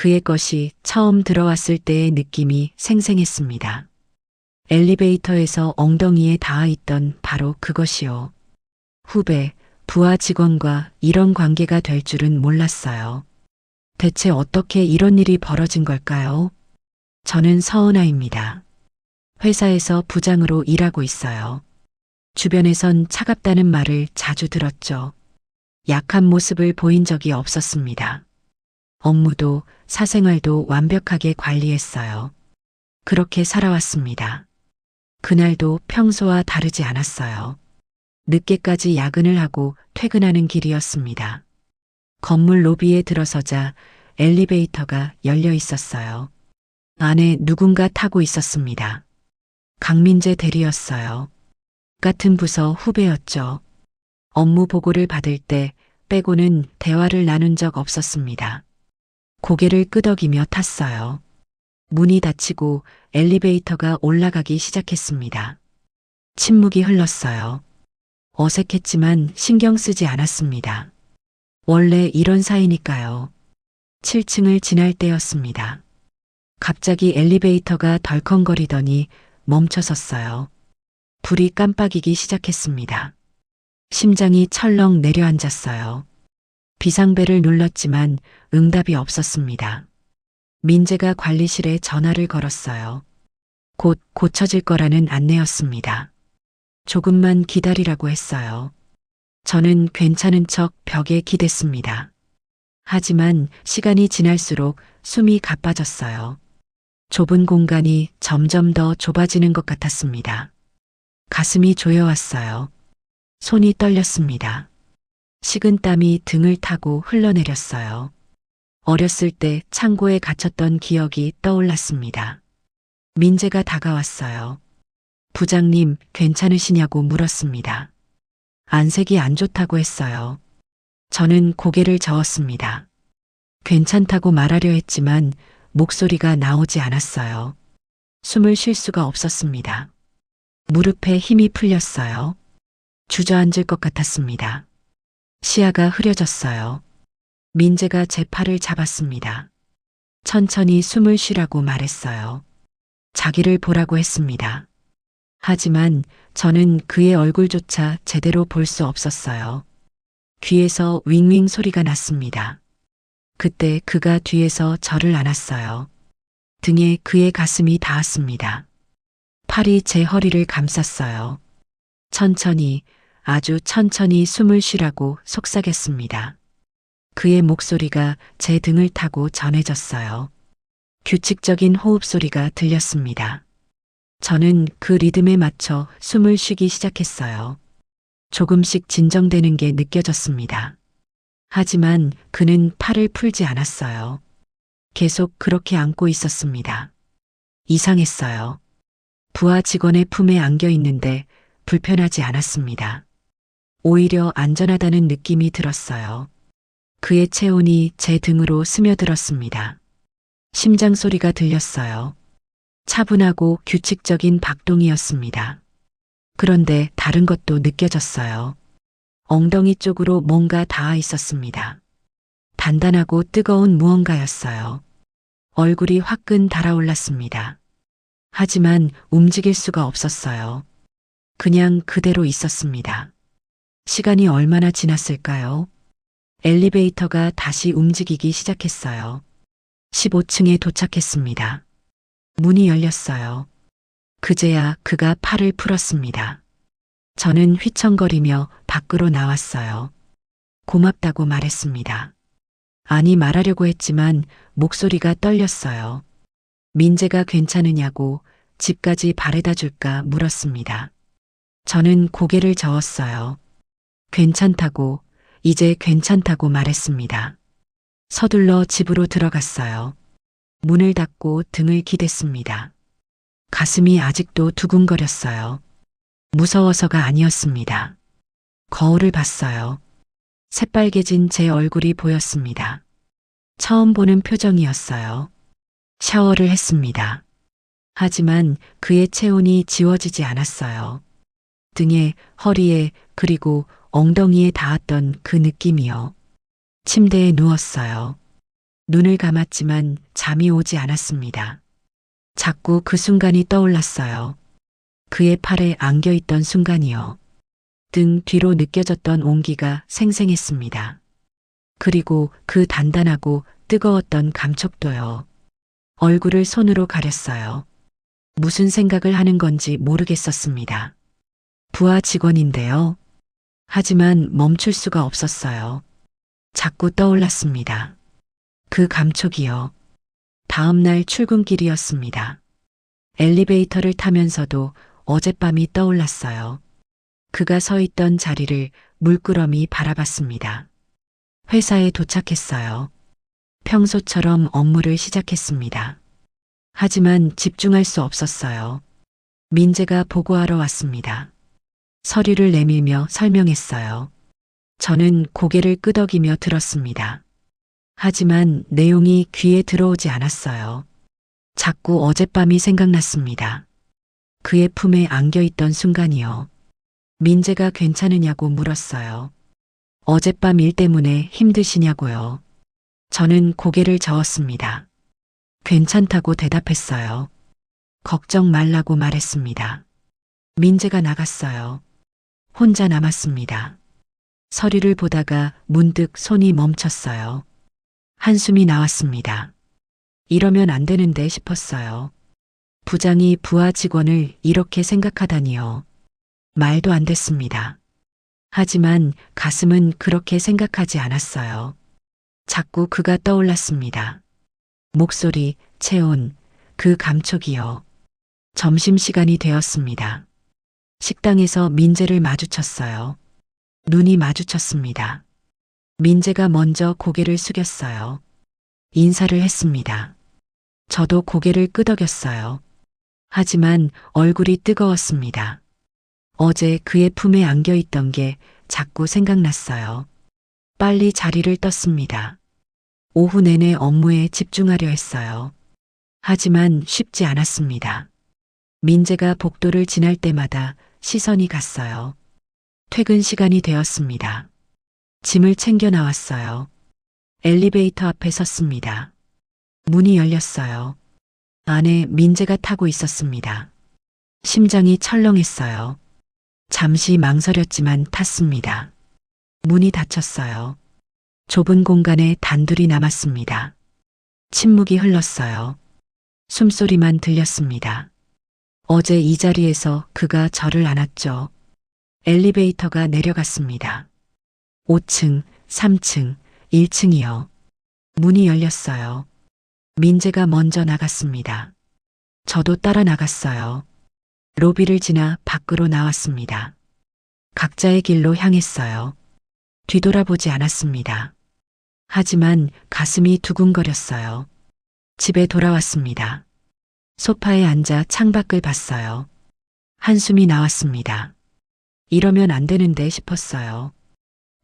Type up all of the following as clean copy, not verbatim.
그의 것이 처음 들어왔을 때의 느낌이 생생했습니다. 엘리베이터에서 엉덩이에 닿아 있던 바로 그것이요. 후배, 부하 직원과 이런 관계가 될 줄은 몰랐어요. 대체 어떻게 이런 일이 벌어진 걸까요? 저는 서은아입니다. 회사에서 부장으로 일하고 있어요. 주변에선 차갑다는 말을 자주 들었죠. 약한 모습을 보인 적이 없었습니다. 업무도 사생활도 완벽하게 관리했어요. 그렇게 살아왔습니다. 그날도 평소와 다르지 않았어요. 늦게까지 야근을 하고 퇴근하는 길이었습니다. 건물 로비에 들어서자 엘리베이터가 열려 있었어요. 안에 누군가 타고 있었습니다. 강민재 대리였어요. 같은 부서 후배였죠. 업무 보고를 받을 때 빼고는 대화를 나눈 적 없었습니다. 고개를 끄덕이며 탔어요. 문이 닫히고 엘리베이터가 올라가기 시작했습니다. 침묵이 흘렀어요. 어색했지만 신경 쓰지 않았습니다. 원래 이런 사이니까요. 7층을 지날 때였습니다. 갑자기 엘리베이터가 덜컹거리더니 멈춰섰어요. 불이 깜빡이기 시작했습니다. 심장이 철렁 내려앉았어요. 비상벨을 눌렀지만 응답이 없었습니다. 민재가 관리실에 전화를 걸었어요. 곧 고쳐질 거라는 안내였습니다. 조금만 기다리라고 했어요. 저는 괜찮은 척 벽에 기댔습니다. 하지만 시간이 지날수록 숨이 가빠졌어요. 좁은 공간이 점점 더 좁아지는 것 같았습니다. 가슴이 조여왔어요. 손이 떨렸습니다. 식은땀이 등을 타고 흘러내렸어요. 어렸을 때 창고에 갇혔던 기억이 떠올랐습니다. 민재가 다가왔어요. 부장님, 괜찮으시냐고 물었습니다. 안색이 안 좋다고 했어요. 저는 고개를 저었습니다. 괜찮다고 말하려 했지만 목소리가 나오지 않았어요. 숨을 쉴 수가 없었습니다. 무릎에 힘이 풀렸어요. 주저앉을 것 같았습니다. 시야가 흐려졌어요. 민재가 제 팔을 잡았습니다. 천천히 숨을 쉬라고 말했어요. 자기를 보라고 했습니다. 하지만 저는 그의 얼굴조차 제대로 볼 수 없었어요. 귀에서 윙윙 소리가 났습니다. 그때 그가 뒤에서 저를 안았어요. 등에 그의 가슴이 닿았습니다. 팔이 제 허리를 감쌌어요. 천천히, 아주 천천히 숨을 쉬라고 속삭였습니다. 그의 목소리가 제 등을 타고 전해졌어요. 규칙적인 호흡 소리가 들렸습니다. 저는 그 리듬에 맞춰 숨을 쉬기 시작했어요. 조금씩 진정되는 게 느껴졌습니다. 하지만 그는 팔을 풀지 않았어요. 계속 그렇게 안고 있었습니다. 이상했어요. 부하 직원의 품에 안겨 있는데 불편하지 않았습니다. 오히려 안전하다는 느낌이 들었어요. 그의 체온이 제 등으로 스며들었습니다. 심장 소리가 들렸어요. 차분하고 규칙적인 박동이었습니다. 그런데 다른 것도 느껴졌어요. 엉덩이 쪽으로 뭔가 닿아 있었습니다. 단단하고 뜨거운 무언가였어요. 얼굴이 화끈 달아올랐습니다. 하지만 움직일 수가 없었어요. 그냥 그대로 있었습니다. 시간이 얼마나 지났을까요? 엘리베이터가 다시 움직이기 시작했어요. 15층에 도착했습니다. 문이 열렸어요. 그제야 그가 팔을 풀었습니다. 저는 휘청거리며 밖으로 나왔어요. 고맙다고 말했습니다. 아니 말하려고 했지만 목소리가 떨렸어요. 민재가 괜찮으냐고 집까지 바래다 줄까 물었습니다. 저는 고개를 저었어요. 괜찮다고, 이제 괜찮다고 말했습니다. 서둘러 집으로 들어갔어요. 문을 닫고 등을 기댔습니다. 가슴이 아직도 두근거렸어요. 무서워서가 아니었습니다. 거울을 봤어요. 새빨개진 제 얼굴이 보였습니다. 처음 보는 표정이었어요. 샤워를 했습니다. 하지만 그의 체온이 지워지지 않았어요. 등에, 허리에, 그리고 엉덩이에 닿았던 그 느낌이요. 침대에 누웠어요. 눈을 감았지만 잠이 오지 않았습니다. 자꾸 그 순간이 떠올랐어요. 그의 팔에 안겨있던 순간이요. 등 뒤로 느껴졌던 온기가 생생했습니다. 그리고 그 단단하고 뜨거웠던 감촉도요. 얼굴을 손으로 가렸어요. 무슨 생각을 하는 건지 모르겠었습니다. 부하 직원인데요. 하지만 멈출 수가 없었어요. 자꾸 떠올랐습니다. 그 감촉이요. 다음 날 출근길이었습니다. 엘리베이터를 타면서도 어젯밤이 떠올랐어요. 그가 서 있던 자리를 물끄러미 바라봤습니다. 회사에 도착했어요. 평소처럼 업무를 시작했습니다. 하지만 집중할 수 없었어요. 민재가 보고하러 왔습니다. 서류를 내밀며 설명했어요. 저는 고개를 끄덕이며 들었습니다. 하지만 내용이 귀에 들어오지 않았어요. 자꾸 어젯밤이 생각났습니다. 그의 품에 안겨있던 순간이요. 민재가 괜찮으냐고 물었어요. 어젯밤 일 때문에 힘드시냐고요. 저는 고개를 저었습니다. 괜찮다고 대답했어요. 걱정 말라고 말했습니다. 민재가 나갔어요. 혼자 남았습니다. 서류를 보다가 문득 손이 멈췄어요. 한숨이 나왔습니다. 이러면 안 되는데 싶었어요. 부장이 부하 직원을 이렇게 생각하다니요. 말도 안 됐습니다. 하지만 가슴은 그렇게 생각하지 않았어요. 자꾸 그가 떠올랐습니다. 목소리, 체온, 그 감촉이요. 점심시간이 되었습니다. 식당에서 민재를 마주쳤어요. 눈이 마주쳤습니다. 민재가 먼저 고개를 숙였어요. 인사를 했습니다. 저도 고개를 끄덕였어요. 하지만 얼굴이 뜨거웠습니다. 어제 그의 품에 안겨있던 게 자꾸 생각났어요. 빨리 자리를 떴습니다. 오후 내내 업무에 집중하려 했어요. 하지만 쉽지 않았습니다. 민재가 복도를 지날 때마다 시선이 갔어요. 퇴근 시간이 되었습니다. 짐을 챙겨 나왔어요. 엘리베이터 앞에 섰습니다. 문이 열렸어요. 안에 민재가 타고 있었습니다. 심장이 철렁했어요. 잠시 망설였지만 탔습니다. 문이 닫혔어요. 좁은 공간에 단둘이 남았습니다. 침묵이 흘렀어요. 숨소리만 들렸습니다. 어제 이 자리에서 그가 저를 안았죠. 엘리베이터가 내려갔습니다. 5층, 3층, 1층이요. 문이 열렸어요. 민재가 먼저 나갔습니다. 저도 따라 나갔어요. 로비를 지나 밖으로 나왔습니다. 각자의 길로 향했어요. 뒤돌아보지 않았습니다. 하지만 가슴이 두근거렸어요. 집에 돌아왔습니다. 소파에 앉아 창밖을 봤어요. 한숨이 나왔습니다. 이러면 안 되는데 싶었어요.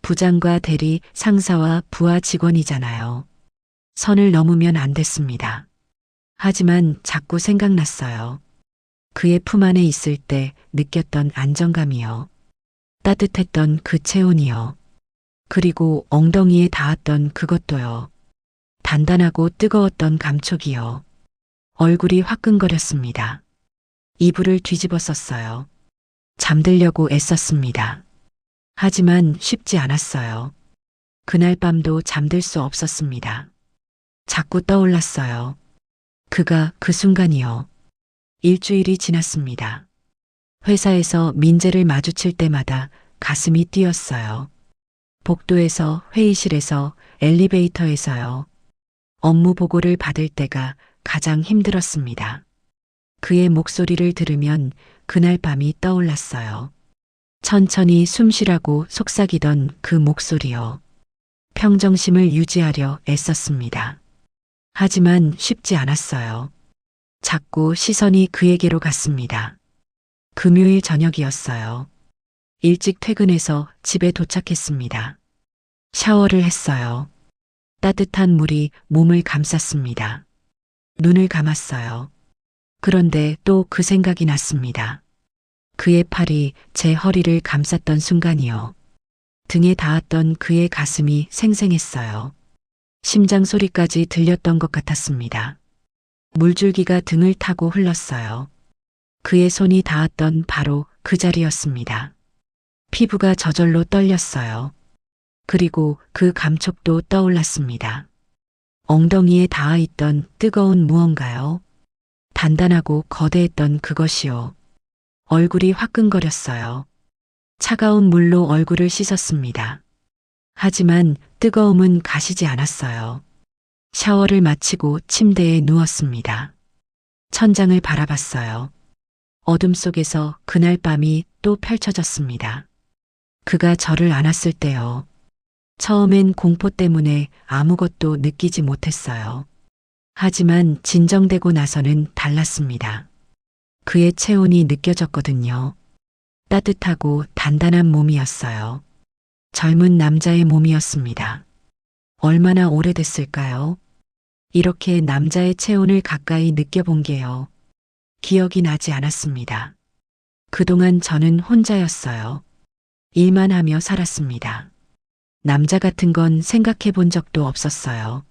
부장과 대리, 상사와 부하 직원이잖아요. 선을 넘으면 안 됐습니다. 하지만 자꾸 생각났어요. 그의 품 안에 있을 때 느꼈던 안정감이요. 따뜻했던 그 체온이요. 그리고 엉덩이에 닿았던 그것도요. 단단하고 뜨거웠던 감촉이요. 얼굴이 화끈거렸습니다. 이불을 뒤집어 썼어요. 잠들려고 애썼습니다. 하지만 쉽지 않았어요. 그날 밤도 잠들 수 없었습니다. 자꾸 떠올랐어요. 그가 그 순간이요. 일주일이 지났습니다. 회사에서 민재를 마주칠 때마다 가슴이 뛰었어요. 복도에서, 회의실에서, 엘리베이터에서요. 업무 보고를 받을 때가 가장 힘들었습니다. 그의 목소리를 들으면 그날 밤이 떠올랐어요. 천천히 숨 쉬라고 속삭이던 그 목소리요. 평정심을 유지하려 애썼습니다. 하지만 쉽지 않았어요. 자꾸 시선이 그에게로 갔습니다. 금요일 저녁이었어요. 일찍 퇴근해서 집에 도착했습니다. 샤워를 했어요. 따뜻한 물이 몸을 감쌌습니다. 눈을 감았어요. 그런데 또 그 생각이 났습니다. 그의 팔이 제 허리를 감쌌던 순간이요. 등에 닿았던 그의 가슴이 생생했어요. 심장 소리까지 들렸던 것 같았습니다. 물줄기가 등을 타고 흘렀어요. 그의 손이 닿았던 바로 그 자리였습니다. 피부가 저절로 떨렸어요. 그리고 그 감촉도 떠올랐습니다. 엉덩이에 닿아 있던 뜨거운 무언가요. 단단하고 거대했던 그것이요. 얼굴이 화끈거렸어요. 차가운 물로 얼굴을 씻었습니다. 하지만 뜨거움은 가시지 않았어요. 샤워를 마치고 침대에 누웠습니다. 천장을 바라봤어요. 어둠 속에서 그날 밤이 또 펼쳐졌습니다. 그가 저를 안았을 때요. 처음엔 공포 때문에 아무것도 느끼지 못했어요. 하지만 진정되고 나서는 달랐습니다. 그의 체온이 느껴졌거든요. 따뜻하고 단단한 몸이었어요. 젊은 남자의 몸이었습니다. 얼마나 오래됐을까요? 이렇게 남자의 체온을 가까이 느껴본 게요. 기억이 나지 않았습니다. 그동안 저는 혼자였어요. 일만 하며 살았습니다. 남자 같은 건 생각해 본 적도 없었어요.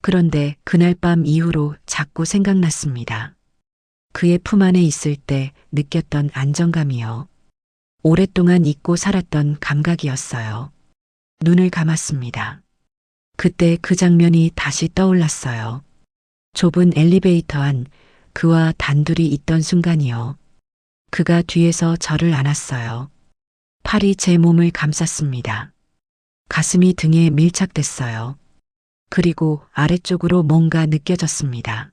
그런데 그날 밤 이후로 자꾸 생각났습니다. 그의 품 안에 있을 때 느꼈던 안정감이요. 오랫동안 잊고 살았던 감각이었어요. 눈을 감았습니다. 그때 그 장면이 다시 떠올랐어요. 좁은 엘리베이터 안 그와 단둘이 있던 순간이요. 그가 뒤에서 저를 안았어요. 팔이 제 몸을 감쌌습니다. 가슴이 등에 밀착됐어요. 그리고 아래쪽으로 뭔가 느껴졌습니다.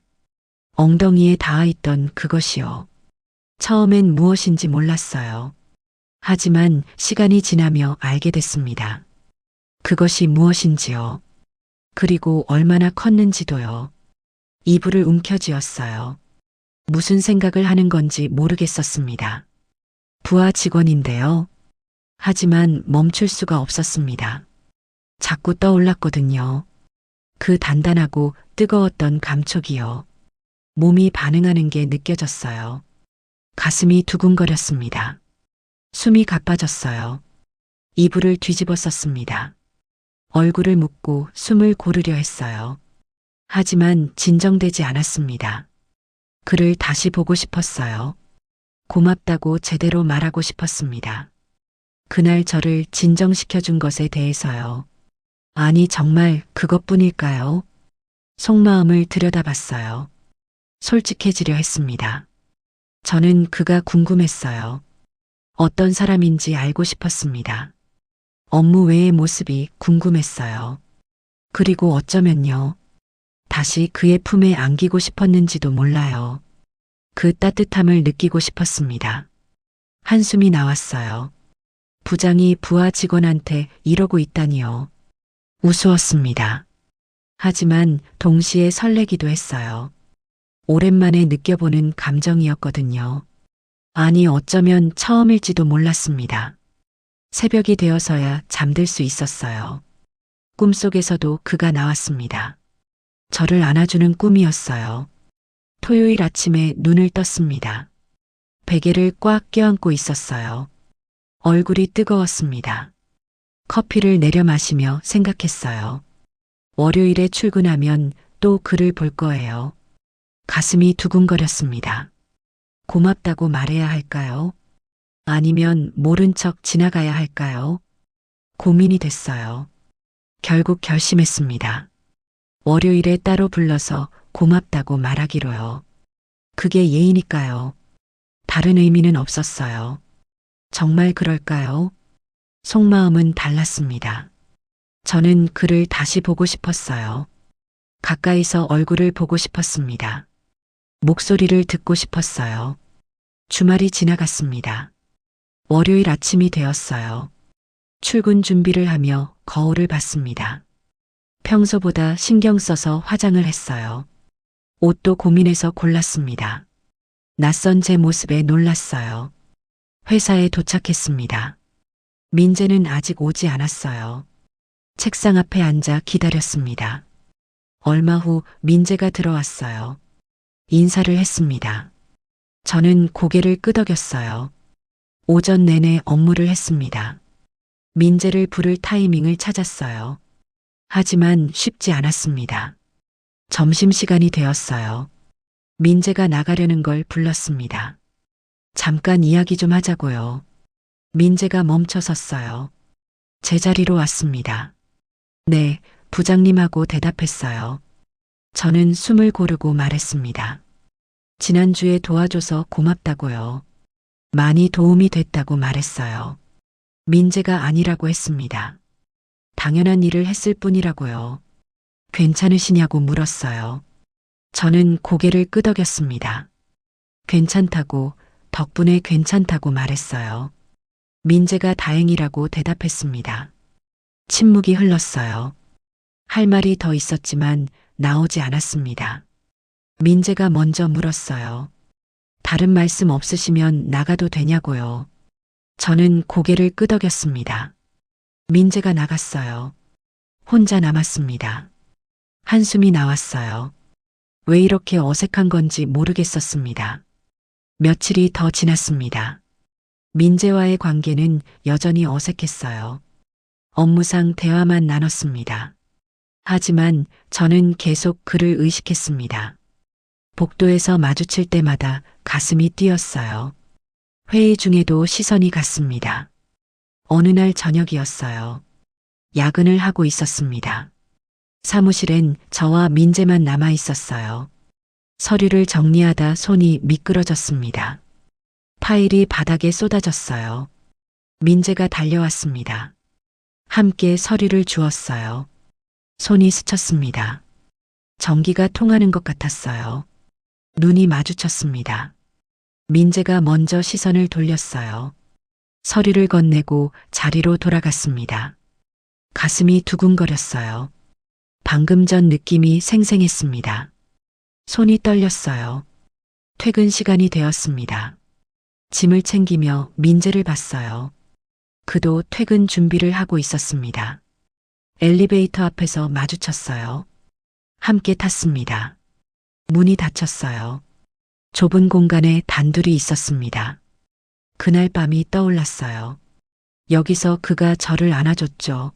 엉덩이에 닿아 있던 그것이요. 처음엔 무엇인지 몰랐어요. 하지만 시간이 지나며 알게 됐습니다. 그것이 무엇인지요. 그리고 얼마나 컸는지도요. 이불을 움켜쥐었어요. 무슨 생각을 하는 건지 모르겠었습니다. 부하 직원인데요. 하지만 멈출 수가 없었습니다. 자꾸 떠올랐거든요. 그 단단하고 뜨거웠던 감촉이요. 몸이 반응하는 게 느껴졌어요. 가슴이 두근거렸습니다. 숨이 가빠졌어요. 이불을 뒤집어 썼습니다. 얼굴을 묶고 숨을 고르려 했어요. 하지만 진정되지 않았습니다. 그를 다시 보고 싶었어요. 고맙다고 제대로 말하고 싶었습니다. 그날 저를 진정시켜준 것에 대해서요. 아니, 정말 그것뿐일까요? 속마음을 들여다봤어요. 솔직해지려 했습니다. 저는 그가 궁금했어요. 어떤 사람인지 알고 싶었습니다. 업무 외의 모습이 궁금했어요. 그리고 어쩌면요. 다시 그의 품에 안기고 싶었는지도 몰라요. 그 따뜻함을 느끼고 싶었습니다. 한숨이 나왔어요. 부장이 부하 직원한테 이러고 있다니요. 우스웠습니다. 하지만 동시에 설레기도 했어요. 오랜만에 느껴보는 감정이었거든요. 아니, 어쩌면 처음일지도 몰랐습니다. 새벽이 되어서야 잠들 수 있었어요. 꿈속에서도 그가 나왔습니다. 저를 안아주는 꿈이었어요. 토요일 아침에 눈을 떴습니다. 베개를 꽉 껴안고 있었어요. 얼굴이 뜨거웠습니다. 커피를 내려 마시며 생각했어요. 월요일에 출근하면 또 그를 볼 거예요. 가슴이 두근거렸습니다. 고맙다고 말해야 할까요? 아니면 모른 척 지나가야 할까요? 고민이 됐어요. 결국 결심했습니다. 월요일에 따로 불러서 고맙다고 말하기로요. 그게 예의니까요. 다른 의미는 없었어요. 정말 그럴까요? 속마음은 달랐습니다. 저는 그를 다시 보고 싶었어요. 가까이서 얼굴을 보고 싶었습니다. 목소리를 듣고 싶었어요. 주말이 지나갔습니다. 월요일 아침이 되었어요. 출근 준비를 하며 거울을 봤습니다. 평소보다 신경 써서 화장을 했어요. 옷도 고민해서 골랐습니다. 낯선 제 모습에 놀랐어요. 회사에 도착했습니다. 민재는 아직 오지 않았어요. 책상 앞에 앉아 기다렸습니다. 얼마 후 민재가 들어왔어요. 인사를 했습니다. 저는 고개를 끄덕였어요. 오전 내내 업무를 했습니다. 민재를 부를 타이밍을 찾았어요. 하지만 쉽지 않았습니다. 점심시간이 되었어요. 민재가 나가려는 걸 불렀습니다. 잠깐 이야기 좀 하자고요. 민재가 멈춰 섰어요. 제자리로 왔습니다. 네, 부장님하고 대답했어요. 저는 숨을 고르고 말했습니다. 지난주에 도와줘서 고맙다고요. 많이 도움이 됐다고 말했어요. 민재가 아니라고 했습니다. 당연한 일을 했을 뿐이라고요. 괜찮으시냐고 물었어요. 저는 고개를 끄덕였습니다. 괜찮다고, 덕분에 괜찮다고 말했어요. 민재가 다행이라고 대답했습니다. 침묵이 흘렀어요. 할 말이 더 있었지만 나오지 않았습니다. 민재가 먼저 물었어요. 다른 말씀 없으시면 나가도 되냐고요. 저는 고개를 끄덕였습니다. 민재가 나갔어요. 혼자 남았습니다. 한숨이 나왔어요. 왜 이렇게 어색한 건지 모르겠었습니다. 며칠이 더 지났습니다. 민재와의 관계는 여전히 어색했어요. 업무상 대화만 나눴습니다. 하지만 저는 계속 그를 의식했습니다. 복도에서 마주칠 때마다 가슴이 뛰었어요. 회의 중에도 시선이 갔습니다. 어느 날 저녁이었어요. 야근을 하고 있었습니다. 사무실엔 저와 민재만 남아 있었어요. 서류를 정리하다 손이 미끄러졌습니다. 파일이 바닥에 쏟아졌어요. 민재가 달려왔습니다. 함께 서류를 주었어요. 손이 스쳤습니다. 전기가 통하는 것 같았어요. 눈이 마주쳤습니다. 민재가 먼저 시선을 돌렸어요. 서류를 건네고 자리로 돌아갔습니다. 가슴이 두근거렸어요. 방금 전 느낌이 생생했습니다. 손이 떨렸어요. 퇴근 시간이 되었습니다. 짐을 챙기며 민재를 봤어요. 그도 퇴근 준비를 하고 있었습니다. 엘리베이터 앞에서 마주쳤어요. 함께 탔습니다. 문이 닫혔어요. 좁은 공간에 단둘이 있었습니다. 그날 밤이 떠올랐어요. 여기서 그가 저를 안아줬죠.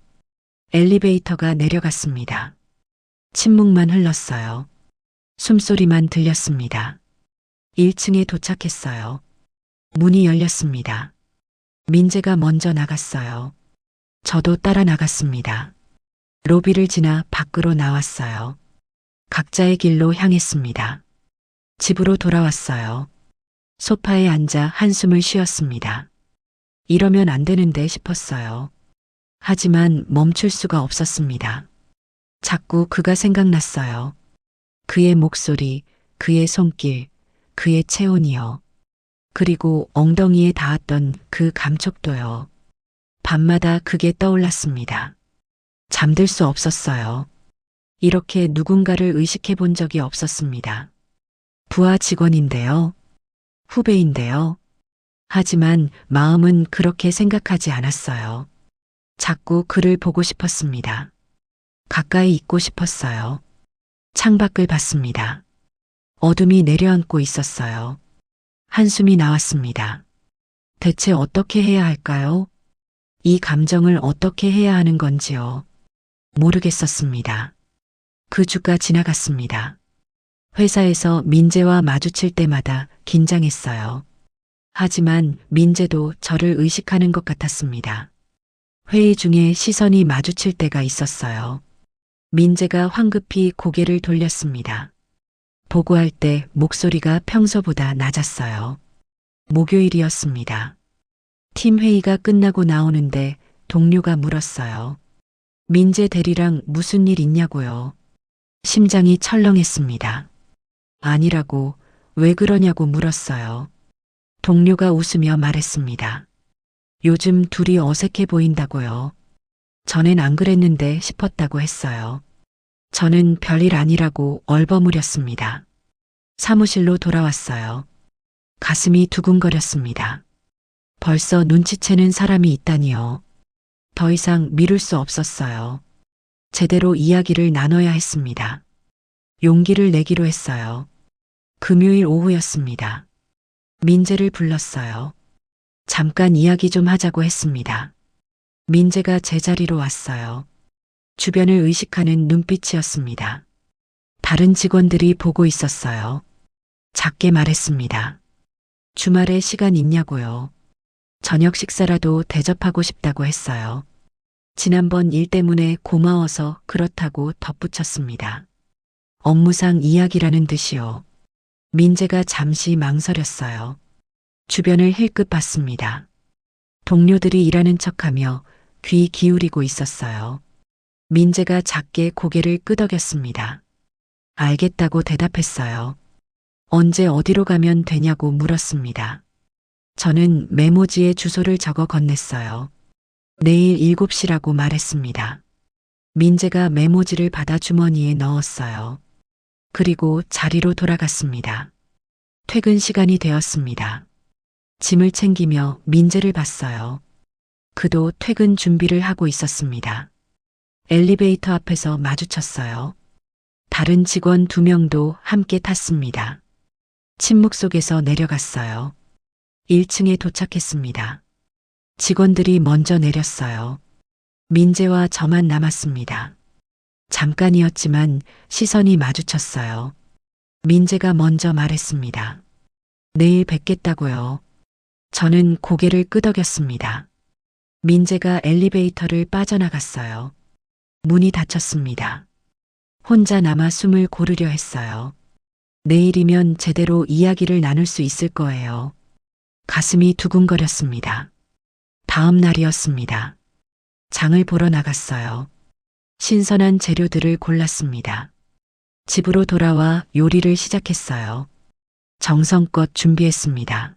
엘리베이터가 내려갔습니다. 침묵만 흘렀어요. 숨소리만 들렸습니다. 1층에 도착했어요. 문이 열렸습니다. 민재가 먼저 나갔어요. 저도 따라 나갔습니다. 로비를 지나 밖으로 나왔어요. 각자의 길로 향했습니다. 집으로 돌아왔어요. 소파에 앉아 한숨을 쉬었습니다. 이러면 안 되는데 싶었어요. 하지만 멈출 수가 없었습니다. 자꾸 그가 생각났어요. 그의 목소리, 그의 손길, 그의 체온이요. 그리고 엉덩이에 닿았던 그 감촉도요. 밤마다 그게 떠올랐습니다. 잠들 수 없었어요. 이렇게 누군가를 의식해 본 적이 없었습니다. 부하 직원인데요. 후배인데요. 하지만 마음은 그렇게 생각하지 않았어요. 자꾸 그를 보고 싶었습니다. 가까이 있고 싶었어요. 창밖을 봤습니다. 어둠이 내려앉고 있었어요. 한숨이 나왔습니다. 대체 어떻게 해야 할까요? 이 감정을 어떻게 해야 하는 건지요. 모르겠었습니다. 그 주가 지나갔습니다. 회사에서 민재와 마주칠 때마다 긴장했어요. 하지만 민재도 저를 의식하는 것 같았습니다. 회의 중에 시선이 마주칠 때가 있었어요. 민재가 황급히 고개를 돌렸습니다. 보고할 때 목소리가 평소보다 낮았어요. 목요일이었습니다. 팀 회의가 끝나고 나오는데 동료가 물었어요. 민재 대리랑 무슨 일 있냐고요. 심장이 철렁했습니다. 아니라고, 왜 그러냐고 물었어요. 동료가 웃으며 말했습니다. 요즘 둘이 어색해 보인다고요. 전엔 안 그랬는데 싶었다고 했어요. 저는 별일 아니라고 얼버무렸습니다. 사무실로 돌아왔어요. 가슴이 두근거렸습니다. 벌써 눈치채는 사람이 있다니요. 더 이상 미룰 수 없었어요. 제대로 이야기를 나눠야 했습니다. 용기를 내기로 했어요. 금요일 오후였습니다. 민재를 불렀어요. 잠깐 이야기 좀 하자고 했습니다. 민재가 제 자리로 왔어요. 주변을 의식하는 눈빛이었습니다. 다른 직원들이 보고 있었어요. 작게 말했습니다. 주말에 시간 있냐고요. 저녁 식사라도 대접하고 싶다고 했어요. 지난번 일 때문에 고마워서 그렇다고 덧붙였습니다. 업무상 이야기라는 듯이요. 민재가 잠시 망설였어요. 주변을 힐끗 봤습니다. 동료들이 일하는 척하며 귀 기울이고 있었어요. 민재가 작게 고개를 끄덕였습니다. 알겠다고 대답했어요. 언제 어디로 가면 되냐고 물었습니다. 저는 메모지에 주소를 적어 건넸어요. 내일 7시라고 말했습니다. 민재가 메모지를 받아 주머니에 넣었어요. 그리고 자리로 돌아갔습니다. 퇴근 시간이 되었습니다. 짐을 챙기며 민재를 봤어요. 그도 퇴근 준비를 하고 있었습니다. 엘리베이터 앞에서 마주쳤어요. 다른 직원 2명도 함께 탔습니다. 침묵 속에서 내려갔어요. 1층에 도착했습니다. 직원들이 먼저 내렸어요. 민재와 저만 남았습니다. 잠깐이었지만 시선이 마주쳤어요. 민재가 먼저 말했습니다. 내일 뵙겠다고요. 저는 고개를 끄덕였습니다. 민재가 엘리베이터를 빠져나갔어요. 문이 닫혔습니다. 혼자 남아 숨을 고르려 했어요. 내일이면 제대로 이야기를 나눌 수 있을 거예요. 가슴이 두근거렸습니다. 다음 날이었습니다. 장을 보러 나갔어요. 신선한 재료들을 골랐습니다. 집으로 돌아와 요리를 시작했어요. 정성껏 준비했습니다.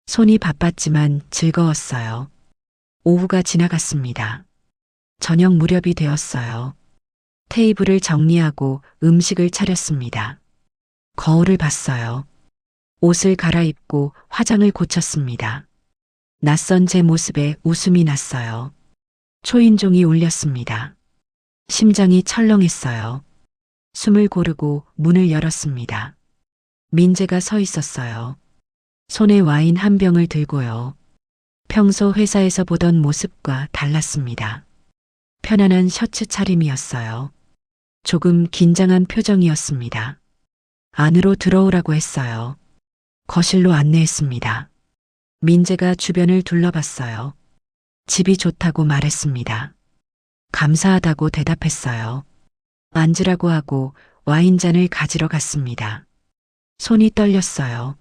손이 바빴지만 즐거웠어요. 오후가 지나갔습니다. 저녁 무렵이 되었어요. 테이블을 정리하고 음식을 차렸습니다. 거울을 봤어요. 옷을 갈아입고 화장을 고쳤습니다. 낯선 제 모습에 웃음이 났어요. 초인종이 울렸습니다. 심장이 철렁했어요. 숨을 고르고 문을 열었습니다. 민재가 서 있었어요. 손에 와인 한 병을 들고요. 평소 회사에서 보던 모습과 달랐습니다. 편안한 셔츠 차림이었어요. 조금 긴장한 표정이었습니다. 안으로 들어오라고 했어요. 거실로 안내했습니다. 민재가 주변을 둘러봤어요. 집이 좋다고 말했습니다. 감사하다고 대답했어요. 앉으라고 하고 와인잔을 가지러 갔습니다. 손이 떨렸어요.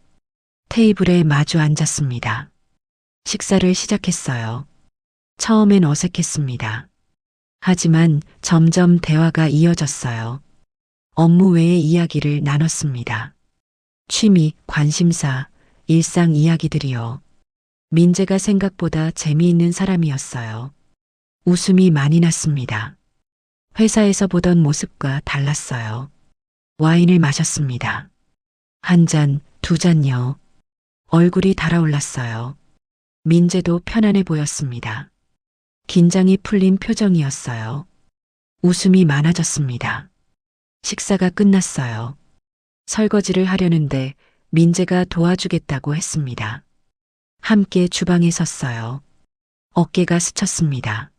테이블에 마주 앉았습니다. 식사를 시작했어요. 처음엔 어색했습니다. 하지만 점점 대화가 이어졌어요. 업무 외의 이야기를 나눴습니다. 취미, 관심사, 일상 이야기들이요. 민재가 생각보다 재미있는 사람이었어요. 웃음이 많이 났습니다. 회사에서 보던 모습과 달랐어요. 와인을 마셨습니다. 한 잔, 2잔요. 얼굴이 달아올랐어요. 민재도 편안해 보였습니다. 긴장이 풀린 표정이었어요. 웃음이 많아졌습니다. 식사가 끝났어요. 설거지를 하려는데 민재가 도와주겠다고 했습니다. 함께 주방에 섰어요. 어깨가 스쳤습니다.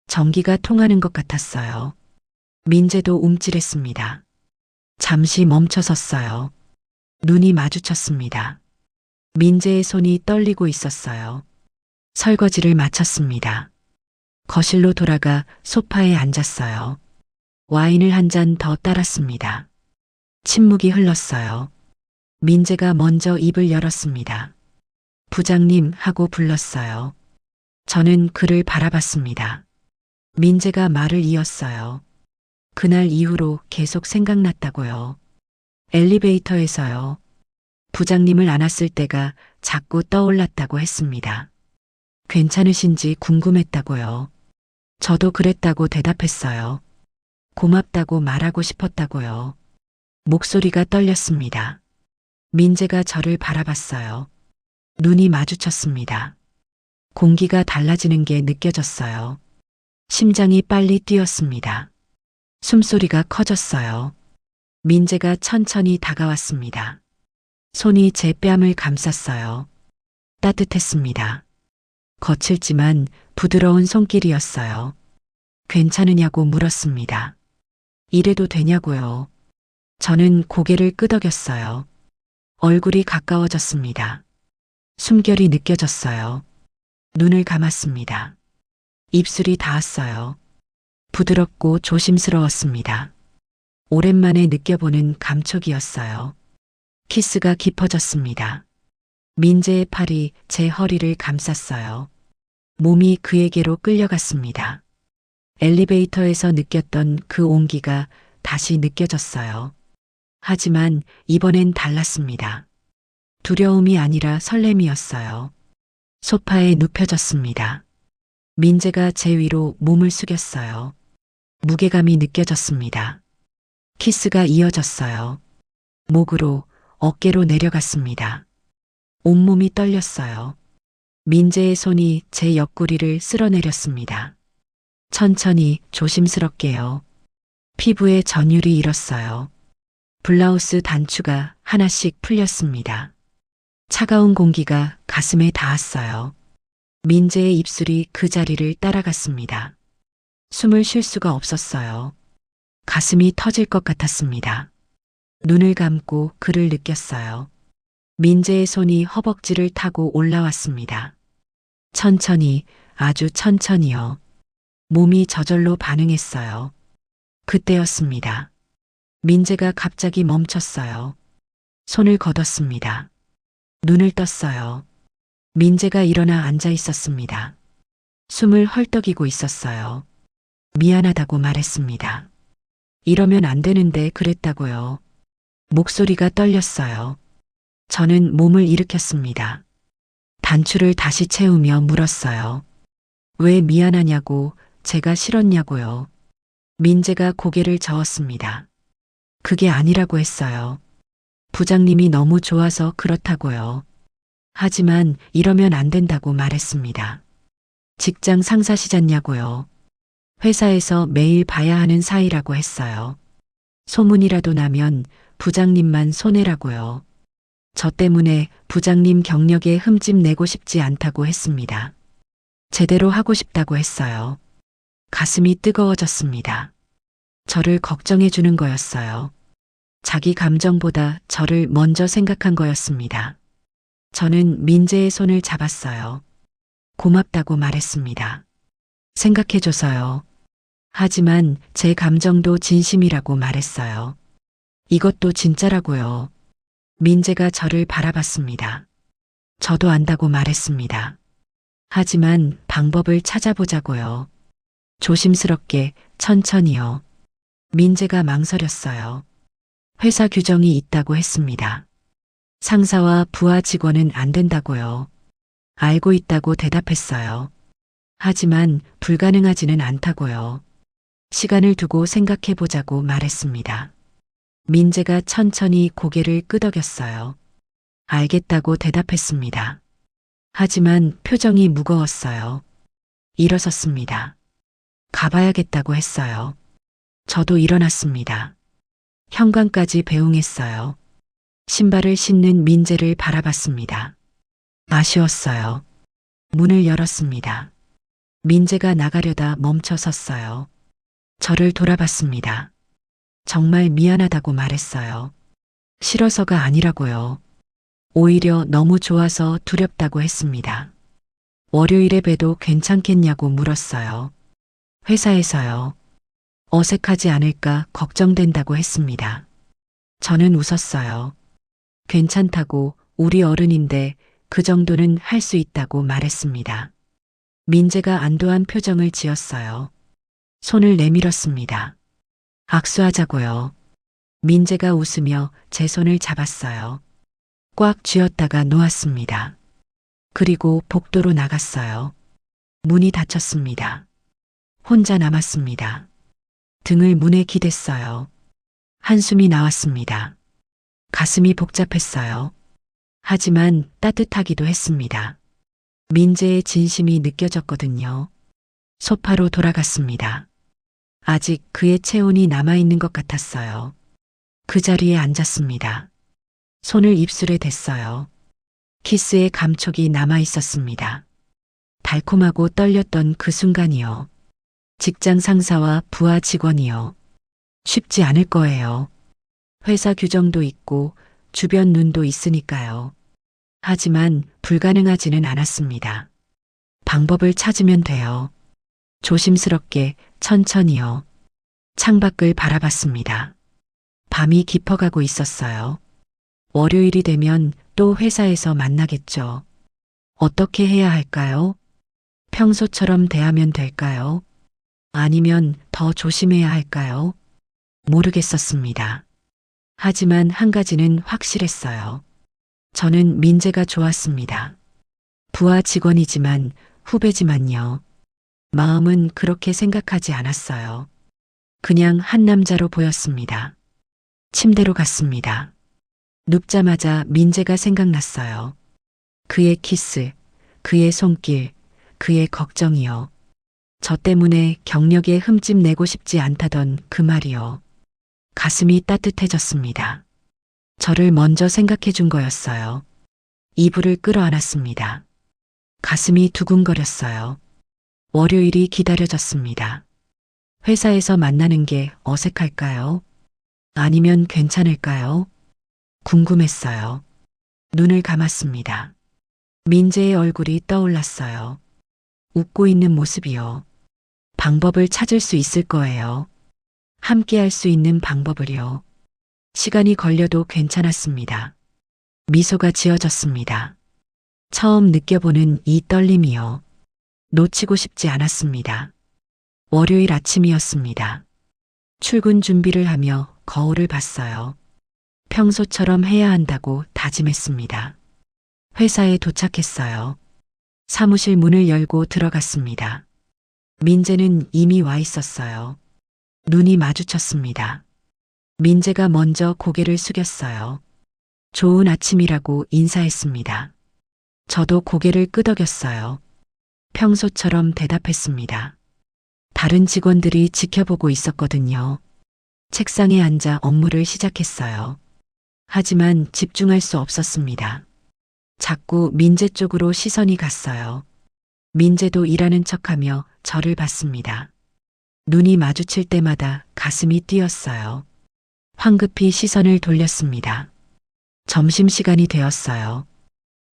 전기가 통하는 것 같았어요. 민재도 움찔했습니다. 잠시 멈춰 섰어요. 눈이 마주쳤습니다. 민재의 손이 떨리고 있었어요. 설거지를 마쳤습니다. 거실로 돌아가 소파에 앉았어요. 와인을 한 잔 더 따랐습니다. 침묵이 흘렀어요. 민재가 먼저 입을 열었습니다. 부장님 하고 불렀어요. 저는 그를 바라봤습니다. 민재가 말을 이었어요. 그날 이후로 계속 생각났다고요. 엘리베이터에서요. 부장님을 안았을 때가 자꾸 떠올랐다고 했습니다. 괜찮으신지 궁금했다고요. 저도 그랬다고 대답했어요. 고맙다고 말하고 싶었다고요. 목소리가 떨렸습니다. 민재가 저를 바라봤어요. 눈이 마주쳤습니다. 공기가 달라지는 게 느껴졌어요. 심장이 빨리 뛰었습니다. 숨소리가 커졌어요. 민재가 천천히 다가왔습니다. 손이 제 뺨을 감쌌어요. 따뜻했습니다. 거칠지만 부드러운 손길이었어요. 괜찮으냐고 물었습니다. 이래도 되냐고요. 저는 고개를 끄덕였어요. 얼굴이 가까워졌습니다. 숨결이 느껴졌어요. 눈을 감았습니다. 입술이 닿았어요. 부드럽고 조심스러웠습니다. 오랜만에 느껴보는 감촉이었어요. 키스가 깊어졌습니다. 민재의 팔이 제 허리를 감쌌어요. 몸이 그에게로 끌려갔습니다. 엘리베이터에서 느꼈던 그 온기가 다시 느껴졌어요. 하지만 이번엔 달랐습니다. 두려움이 아니라 설렘이었어요. 소파에 눕혀졌습니다. 민재가 제 위로 몸을 숙였어요. 무게감이 느껴졌습니다. 키스가 이어졌어요. 목으로, 어깨로 내려갔습니다. 온몸이 떨렸어요. 민재의 손이 제 옆구리를 쓸어내렸습니다. 천천히, 조심스럽게요. 피부에 전율이 일었어요. 블라우스 단추가 하나씩 풀렸습니다. 차가운 공기가 가슴에 닿았어요. 민재의 입술이 그 자리를 따라갔습니다. 숨을 쉴 수가 없었어요. 가슴이 터질 것 같았습니다. 눈을 감고 그를 느꼈어요. 민재의 손이 허벅지를 타고 올라왔습니다. 천천히, 아주 천천히요. 몸이 저절로 반응했어요. 그때였습니다. 민재가 갑자기 멈췄어요. 손을 걷었습니다. 눈을 떴어요. 민재가 일어나 앉아 있었습니다. 숨을 헐떡이고 있었어요. 미안하다고 말했습니다. 이러면 안 되는데 그랬다고요. 목소리가 떨렸어요. 저는 몸을 일으켰습니다. 단추를 다시 채우며 물었어요. 왜 미안하냐고, 제가 싫었냐고요. 민재가 고개를 저었습니다. 그게 아니라고 했어요. 부장님이 너무 좋아서 그렇다고요. 하지만 이러면 안 된다고 말했습니다. 직장 상사시잖냐고요. 회사에서 매일 봐야 하는 사이라고 했어요. 소문이라도 나면 부장님만 손해라고요. 저 때문에 부장님 경력에 흠집 내고 싶지 않다고 했습니다. 제대로 하고 싶다고 했어요. 가슴이 뜨거워졌습니다. 저를 걱정해 주는 거였어요. 자기 감정보다 저를 먼저 생각한 거였습니다. 저는 민재의 손을 잡았어요. 고맙다고 말했습니다. 생각해줘서요. 하지만 제 감정도 진심이라고 말했어요. 이것도 진짜라고요. 민재가 저를 바라봤습니다. 저도 안다고 말했습니다. 하지만 방법을 찾아보자고요. 조심스럽게, 천천히요. 민재가 망설였어요. 회사 규정이 있다고 했습니다. 상사와 부하 직원은 안 된다고요. 알고 있다고 대답했어요. 하지만 불가능하지는 않다고요. 시간을 두고 생각해 보자고 말했습니다. 민재가 천천히 고개를 끄덕였어요. 알겠다고 대답했습니다. 하지만 표정이 무거웠어요. 일어섰습니다. 가봐야겠다고 했어요. 저도 일어났습니다. 현관까지 배웅했어요. 신발을 신는 민재를 바라봤습니다. 아쉬웠어요. 문을 열었습니다. 민재가 나가려다 멈춰 섰어요. 저를 돌아봤습니다. 정말 미안하다고 말했어요. 싫어서가 아니라고요. 오히려 너무 좋아서 두렵다고 했습니다. 월요일에 봬도 괜찮겠냐고 물었어요. 회사에서요. 어색하지 않을까 걱정된다고 했습니다. 저는 웃었어요. 괜찮다고, 우리 어른인데 그 정도는 할 수 있다고 말했습니다. 민재가 안도한 표정을 지었어요. 손을 내밀었습니다. 악수하자고요. 민재가 웃으며 제 손을 잡았어요. 꽉 쥐었다가 놓았습니다. 그리고 복도로 나갔어요. 문이 닫혔습니다. 혼자 남았습니다. 등을 문에 기댔어요. 한숨이 나왔습니다. 가슴이 복잡했어요. 하지만 따뜻하기도 했습니다. 민재의 진심이 느껴졌거든요. 소파로 돌아갔습니다. 아직 그의 체온이 남아있는 것 같았어요. 그 자리에 앉았습니다. 손을 입술에 댔어요. 키스의 감촉이 남아있었습니다. 달콤하고 떨렸던 그 순간이요. 직장 상사와 부하 직원이요. 쉽지 않을 거예요. 회사 규정도 있고 주변 눈도 있으니까요. 하지만 불가능하지는 않았습니다. 방법을 찾으면 돼요. 조심스럽게 천천히요. 창밖을 바라봤습니다. 밤이 깊어가고 있었어요. 월요일이 되면 또 회사에서 만나겠죠. 어떻게 해야 할까요? 평소처럼 대하면 될까요? 아니면 더 조심해야 할까요? 모르겠었습니다. 하지만 한 가지는 확실했어요. 저는 민재가 좋았습니다. 부하 직원이지만 후배지만요. 마음은 그렇게 생각하지 않았어요. 그냥 한 남자로 보였습니다. 침대로 갔습니다. 눕자마자 민재가 생각났어요. 그의 키스, 그의 손길, 그의 걱정이요. 저 때문에 경력에 흠집 내고 싶지 않다던 그 말이요. 가슴이 따뜻해졌습니다. 저를 먼저 생각해 준 거였어요. 이불을 끌어안았습니다. 가슴이 두근거렸어요. 월요일이 기다려졌습니다. 회사에서 만나는 게 어색할까요? 아니면 괜찮을까요? 궁금했어요. 눈을 감았습니다. 민재의 얼굴이 떠올랐어요. 웃고 있는 모습이요. 방법을 찾을 수 있을 거예요. 함께 할 수 있는 방법을요. 시간이 걸려도 괜찮았습니다. 미소가 지어졌습니다. 처음 느껴보는 이 떨림이요. 놓치고 싶지 않았습니다. 월요일 아침이었습니다. 출근 준비를 하며 거울을 봤어요. 평소처럼 해야 한다고 다짐했습니다. 회사에 도착했어요. 사무실 문을 열고 들어갔습니다. 민재는 이미 와 있었어요. 눈이 마주쳤습니다. 민재가 먼저 고개를 숙였어요. 좋은 아침이라고 인사했습니다. 저도 고개를 끄덕였어요. 평소처럼 대답했습니다. 다른 직원들이 지켜보고 있었거든요. 책상에 앉아 업무를 시작했어요. 하지만 집중할 수 없었습니다. 자꾸 민재 쪽으로 시선이 갔어요. 민재도 일하는 척하며 저를 봤습니다. 눈이 마주칠 때마다 가슴이 뛰었어요. 황급히 시선을 돌렸습니다. 점심시간이 되었어요.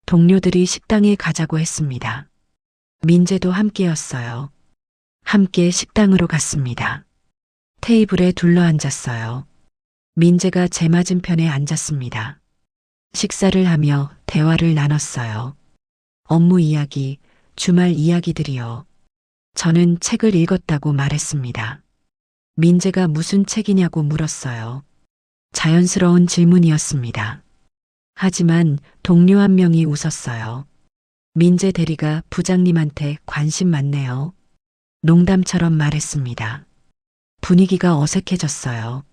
동료들이 식당에 가자고 했습니다. 민재도 함께였어요. 함께 식당으로 갔습니다. 테이블에 둘러앉았어요. 민재가 제 맞은편에 앉았습니다. 식사를 하며 대화를 나눴어요. 업무 이야기, 주말 이야기들이요. 저는 책을 읽었다고 말했습니다. 민재가 무슨 책이냐고 물었어요. 자연스러운 질문이었습니다. 하지만 동료 한 명이 웃었어요. 민재 대리가 부장님한테 관심 많네요. 농담처럼 말했습니다. 분위기가 어색해졌어요.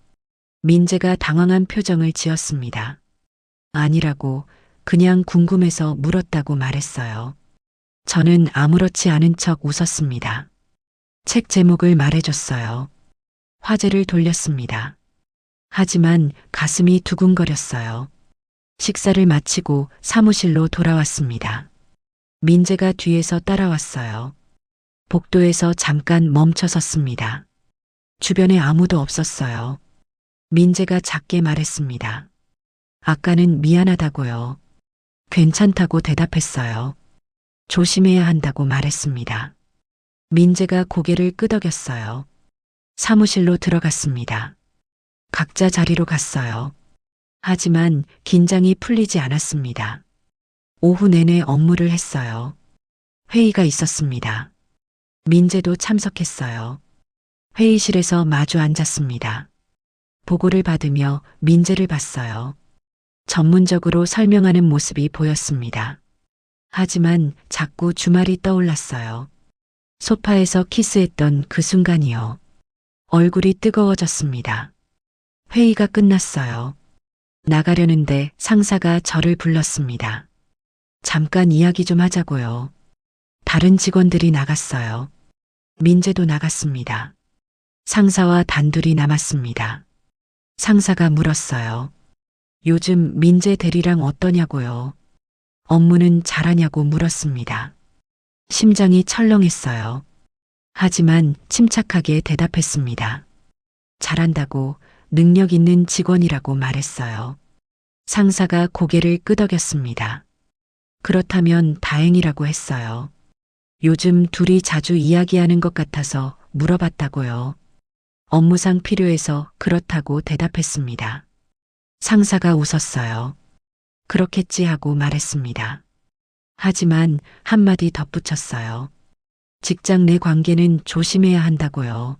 민재가 당황한 표정을 지었습니다. 아니라고, 그냥 궁금해서 물었다고 말했어요. 저는 아무렇지 않은 척 웃었습니다. 책 제목을 말해줬어요. 화제를 돌렸습니다. 하지만 가슴이 두근거렸어요. 식사를 마치고 사무실로 돌아왔습니다. 민재가 뒤에서 따라왔어요. 복도에서 잠깐 멈춰 섰습니다. 주변에 아무도 없었어요. 민재가 작게 말했습니다. 아까는 미안하다고요. 괜찮다고 대답했어요. 조심해야 한다고 말했습니다. 민재가 고개를 끄덕였어요. 사무실로 들어갔습니다. 각자 자리로 갔어요. 하지만 긴장이 풀리지 않았습니다. 오후 내내 업무를 했어요. 회의가 있었습니다. 민재도 참석했어요. 회의실에서 마주 앉았습니다. 보고를 받으며 민재를 봤어요. 전문적으로 설명하는 모습이 보였습니다. 하지만 자꾸 주말이 떠올랐어요. 소파에서 키스했던 그 순간이요. 얼굴이 뜨거워졌습니다. 회의가 끝났어요. 나가려는데 상사가 저를 불렀습니다. 잠깐 이야기 좀 하자고요. 다른 직원들이 나갔어요. 민재도 나갔습니다. 상사와 단둘이 남았습니다. 상사가 물었어요. 요즘 민재 대리랑 어떠냐고요? 업무는 잘하냐고 물었습니다. 심장이 철렁했어요. 하지만 침착하게 대답했습니다. 잘한다고, 능력 있는 직원이라고 말했어요. 상사가 고개를 끄덕였습니다. 그렇다면 다행이라고 했어요. 요즘 둘이 자주 이야기하는 것 같아서 물어봤다고요. 업무상 필요해서 그렇다고 대답했습니다. 상사가 웃었어요. 그렇겠지 하고 말했습니다. 하지만 한마디 덧붙였어요. 직장 내 관계는 조심해야 한다고요.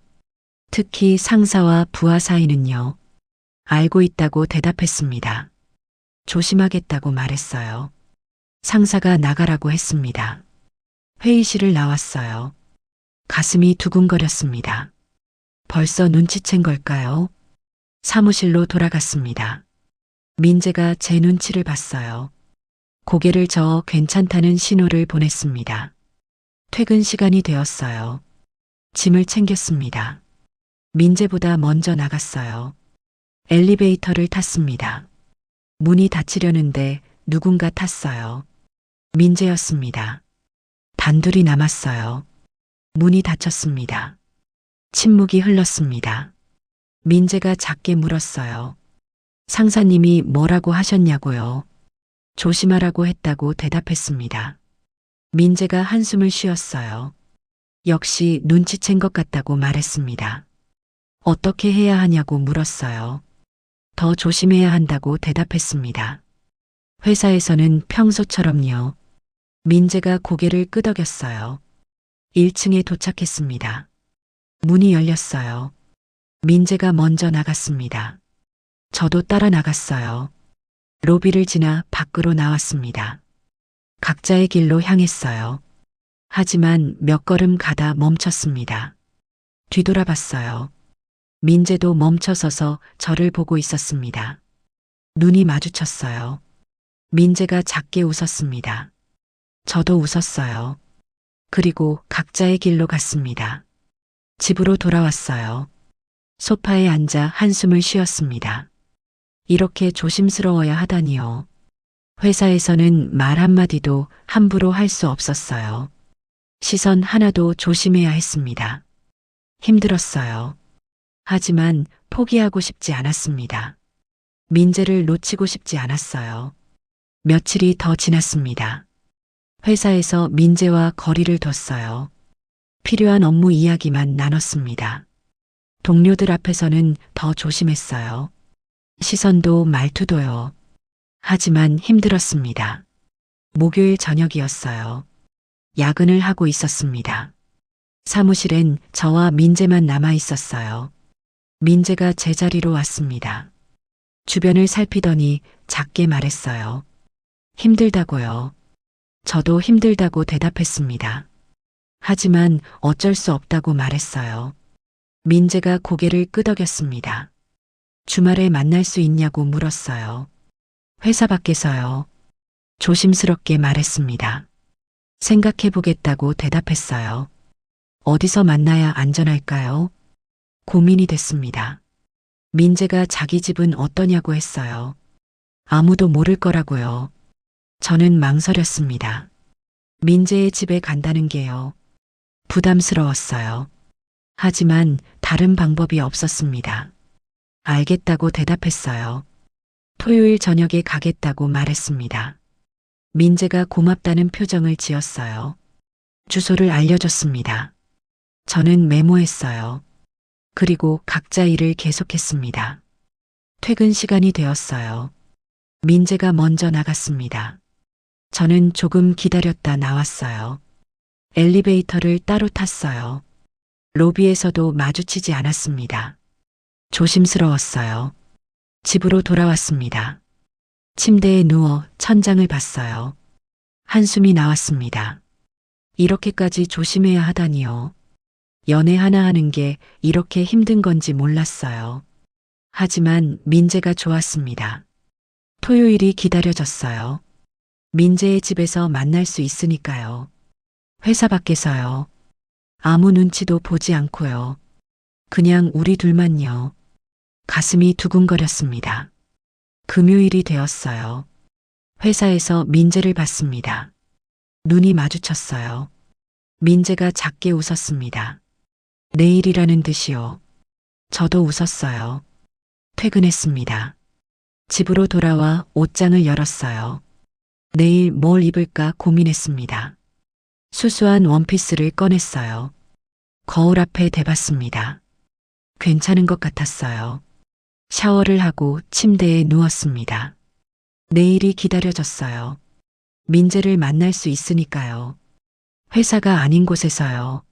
특히 상사와 부하 사이는요. 알고 있다고 대답했습니다. 조심하겠다고 말했어요. 상사가 나가라고 했습니다. 회의실을 나왔어요. 가슴이 두근거렸습니다. 벌써 눈치챈 걸까요? 사무실로 돌아갔습니다. 민재가 제 눈치를 봤어요. 고개를 저어 괜찮다는 신호를 보냈습니다. 퇴근 시간이 되었어요. 짐을 챙겼습니다. 민재보다 먼저 나갔어요. 엘리베이터를 탔습니다. 문이 닫히려는데 누군가 탔어요. 민재였습니다. 단둘이 남았어요. 문이 닫혔습니다. 침묵이 흘렀습니다. 민재가 작게 물었어요. 상사님이 뭐라고 하셨냐고요? 조심하라고 했다고 대답했습니다. 민재가 한숨을 쉬었어요. 역시 눈치챈 것 같다고 말했습니다. 어떻게 해야 하냐고 물었어요. 더 조심해야 한다고 대답했습니다. 회사에서는 평소처럼요. 민재가 고개를 끄덕였어요. 1층에 도착했습니다. 문이 열렸어요. 민재가 먼저 나갔습니다. 저도 따라 나갔어요. 로비를 지나 밖으로 나왔습니다. 각자의 길로 향했어요. 하지만 몇 걸음 가다 멈췄습니다. 뒤돌아봤어요. 민재도 멈춰서서 저를 보고 있었습니다. 눈이 마주쳤어요. 민재가 작게 웃었습니다. 저도 웃었어요. 그리고 각자의 길로 갔습니다. 집으로 돌아왔어요. 소파에 앉아 한숨을 쉬었습니다. 이렇게 조심스러워야 하다니요. 회사에서는 말 한마디도 함부로 할 수 없었어요. 시선 하나도 조심해야 했습니다. 힘들었어요. 하지만 포기하고 싶지 않았습니다. 민재를 놓치고 싶지 않았어요. 며칠이 더 지났습니다. 회사에서 민재와 거리를 뒀어요. 필요한 업무 이야기만 나눴습니다. 동료들 앞에서는 더 조심했어요. 시선도 말투도요. 하지만 힘들었습니다. 목요일 저녁이었어요. 야근을 하고 있었습니다. 사무실엔 저와 민재만 남아 있었어요. 민재가 제 자리로 왔습니다. 주변을 살피더니 작게 말했어요. 힘들다고요. 저도 힘들다고 대답했습니다. 하지만 어쩔 수 없다고 말했어요. 민재가 고개를 끄덕였습니다. 주말에 만날 수 있냐고 물었어요. 회사 밖에서요. 조심스럽게 말했습니다. 생각해 보겠다고 대답했어요. 어디서 만나야 안전할까요? 고민이 됐습니다. 민재가 자기 집은 어떠냐고 했어요. 아무도 모를 거라고요. 저는 망설였습니다. 민재의 집에 간다는 게요. 부담스러웠어요. 하지만 다른 방법이 없었습니다. 알겠다고 대답했어요. 토요일 저녁에 가겠다고 말했습니다. 민재가 고맙다는 표정을 지었어요. 주소를 알려줬습니다. 저는 메모했어요. 그리고 각자 일을 계속했습니다. 퇴근 시간이 되었어요. 민재가 먼저 나갔습니다. 저는 조금 기다렸다 나왔어요. 엘리베이터를 따로 탔어요. 로비에서도 마주치지 않았습니다. 조심스러웠어요. 집으로 돌아왔습니다. 침대에 누워 천장을 봤어요. 한숨이 나왔습니다. 이렇게까지 조심해야 하다니요. 연애 하나 하는 게 이렇게 힘든 건지 몰랐어요. 하지만 민재가 좋았습니다. 토요일이 기다려졌어요. 민재의 집에서 만날 수 있으니까요. 회사 밖에서요. 아무 눈치도 보지 않고요. 그냥 우리 둘만요. 가슴이 두근거렸습니다. 금요일이 되었어요. 회사에서 민재를 봤습니다. 눈이 마주쳤어요. 민재가 작게 웃었습니다. 내일이라는 듯이요. 저도 웃었어요. 퇴근했습니다. 집으로 돌아와 옷장을 열었어요. 내일 뭘 입을까 고민했습니다. 수수한 원피스를 꺼냈어요. 거울 앞에 대봤습니다. 괜찮은 것 같았어요. 샤워를 하고 침대에 누웠습니다. 내일이 기다려졌어요. 민재를 만날 수 있으니까요. 회사가 아닌 곳에서요.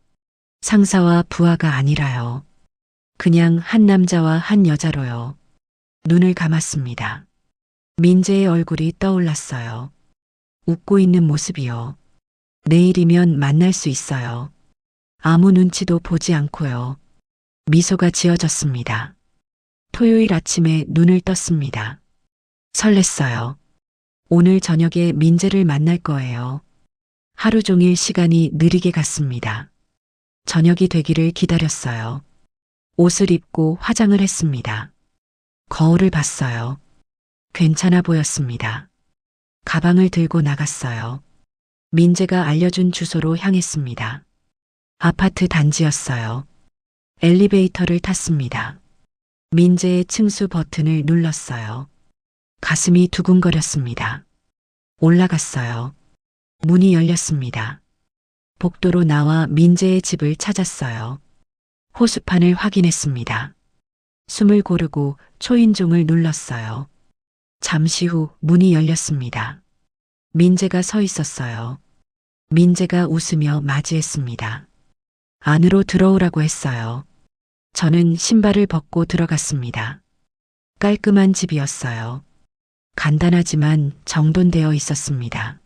상사와 부하가 아니라요. 그냥 한 남자와 한 여자로요. 눈을 감았습니다. 민재의 얼굴이 떠올랐어요. 웃고 있는 모습이요. 내일이면 만날 수 있어요. 아무 눈치도 보지 않고요. 미소가 지어졌습니다. 토요일 아침에 눈을 떴습니다. 설렜어요. 오늘 저녁에 민재를 만날 거예요. 하루 종일 시간이 느리게 갔습니다. 저녁이 되기를 기다렸어요. 옷을 입고 화장을 했습니다. 거울을 봤어요. 괜찮아 보였습니다. 가방을 들고 나갔어요. 민재가 알려준 주소로 향했습니다. 아파트 단지였어요. 엘리베이터를 탔습니다. 민재의 층수 버튼을 눌렀어요. 가슴이 두근거렸습니다. 올라갔어요. 문이 열렸습니다. 복도로 나와 민재의 집을 찾았어요. 호수판을 확인했습니다. 숨을 고르고 초인종을 눌렀어요. 잠시 후 문이 열렸습니다. 민재가 서 있었어요. 민재가 웃으며 맞이했습니다. 안으로 들어오라고 했어요. 저는 신발을 벗고 들어갔습니다. 깔끔한 집이었어요. 간단하지만 정돈되어 있었습니다.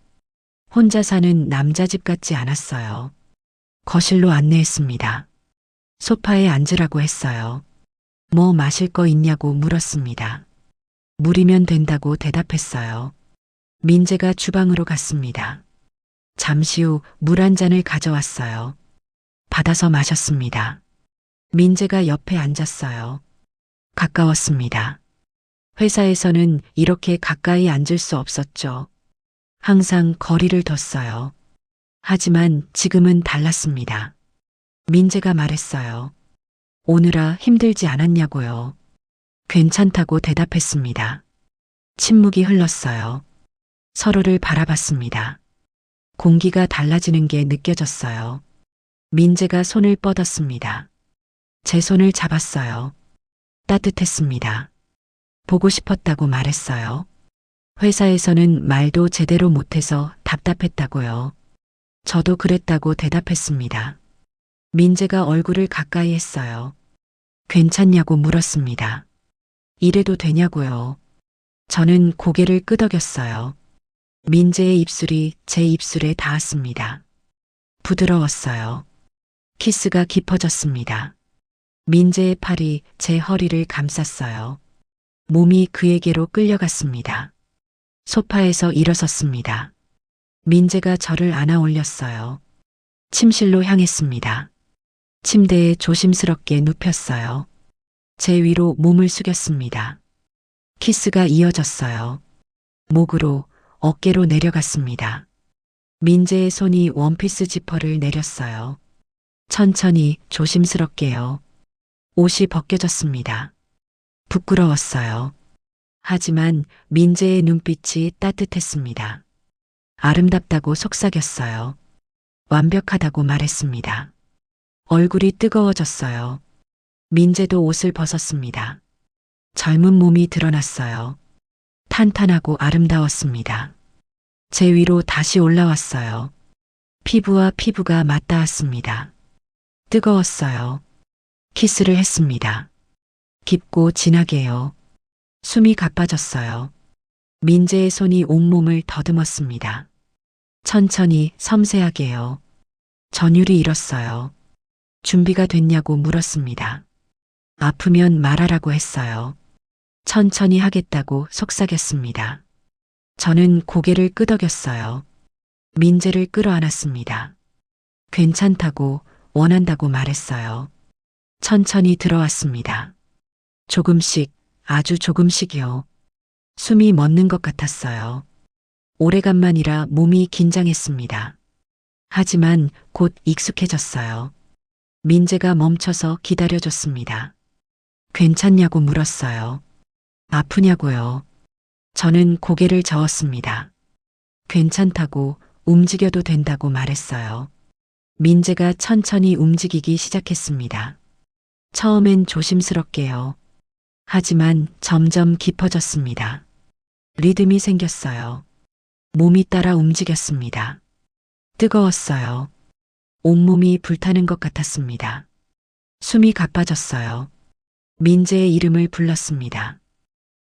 혼자 사는 남자 집 같지 않았어요. 거실로 안내했습니다. 소파에 앉으라고 했어요. 뭐 마실 거 있냐고 물었습니다. 물이면 된다고 대답했어요. 민재가 주방으로 갔습니다. 잠시 후 물 한 잔을 가져왔어요. 받아서 마셨습니다. 민재가 옆에 앉았어요. 가까웠습니다. 회사에서는 이렇게 가까이 앉을 수 없었죠. 항상 거리를 뒀어요. 하지만 지금은 달랐습니다. 민재가 말했어요. 오느라 힘들지 않았냐고요. 괜찮다고 대답했습니다. 침묵이 흘렀어요. 서로를 바라봤습니다. 공기가 달라지는 게 느껴졌어요. 민재가 손을 뻗었습니다. 제 손을 잡았어요. 따뜻했습니다. 보고 싶었다고 말했어요. 회사에서는 말도 제대로 못해서 답답했다고요. 저도 그랬다고 대답했습니다. 민재가 얼굴을 가까이 했어요. 괜찮냐고 물었습니다. 이래도 되냐고요. 저는 고개를 끄덕였어요. 민재의 입술이 제 입술에 닿았습니다. 부드러웠어요. 키스가 깊어졌습니다. 민재의 팔이 제 허리를 감쌌어요. 몸이 그에게로 끌려갔습니다. 소파에서 일어섰습니다. 민재가 저를 안아 올렸어요. 침실로 향했습니다. 침대에 조심스럽게 눕혔어요. 제 위로 몸을 숙였습니다. 키스가 이어졌어요. 목으로, 어깨로 내려갔습니다. 민재의 손이 원피스 지퍼를 내렸어요. 천천히, 조심스럽게요. 옷이 벗겨졌습니다. 부끄러웠어요. 하지만 민재의 눈빛이 따뜻했습니다. 아름답다고 속삭였어요. 완벽하다고 말했습니다. 얼굴이 뜨거워졌어요. 민재도 옷을 벗었습니다. 젊은 몸이 드러났어요. 탄탄하고 아름다웠습니다. 제 위로 다시 올라왔어요. 피부와 피부가 맞닿았습니다. 뜨거웠어요. 키스를 했습니다. 깊고 진하게요. 숨이 가빠졌어요. 민재의 손이 온몸을 더듬었습니다. 천천히 섬세하게요. 전율이 일었어요. 준비가 됐냐고 물었습니다. 아프면 말하라고 했어요. 천천히 하겠다고 속삭였습니다. 저는 고개를 끄덕였어요. 민재를 끌어안았습니다. 괜찮다고, 원한다고 말했어요. 천천히 들어왔습니다. 조금씩, 아주 조금씩이요. 숨이 멎는 것 같았어요. 오래간만이라 몸이 긴장했습니다. 하지만 곧 익숙해졌어요. 민재가 멈춰서 기다려줬습니다. 괜찮냐고 물었어요. 아프냐고요. 저는 고개를 저었습니다. 괜찮다고, 움직여도 된다고 말했어요. 민재가 천천히 움직이기 시작했습니다. 처음엔 조심스럽게요. 하지만 점점 깊어졌습니다. 리듬이 생겼어요. 몸이 따라 움직였습니다. 뜨거웠어요. 온몸이 불타는 것 같았습니다. 숨이 가빠졌어요. 민재의 이름을 불렀습니다.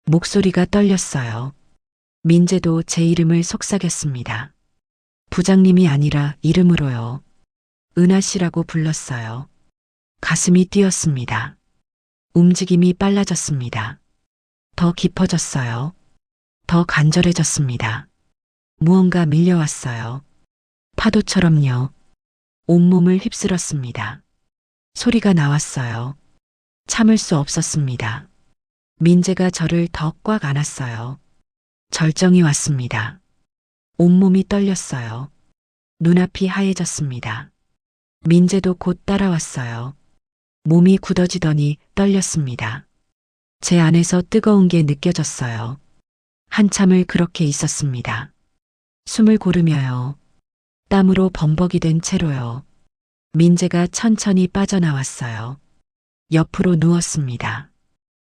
목소리가 떨렸어요. 민재도 제 이름을 속삭였습니다. 부장님이 아니라 이름으로요. 은하 씨라고 불렀어요. 가슴이 뛰었습니다. 움직임이 빨라졌습니다. 더 깊어졌어요. 더 간절해졌습니다. 무언가 밀려왔어요. 파도처럼요. 온몸을 휩쓸었습니다. 소리가 나왔어요. 참을 수 없었습니다. 민재가 저를 더 꽉 안았어요. 절정이 왔습니다. 온몸이 떨렸어요. 눈앞이 하얘졌습니다. 민재도 곧 따라왔어요. 몸이 굳어지더니 떨렸습니다. 제 안에서 뜨거운 게 느껴졌어요. 한참을 그렇게 있었습니다. 숨을 고르며요. 땀으로 범벅이 된 채로요. 민재가 천천히 빠져나왔어요. 옆으로 누웠습니다.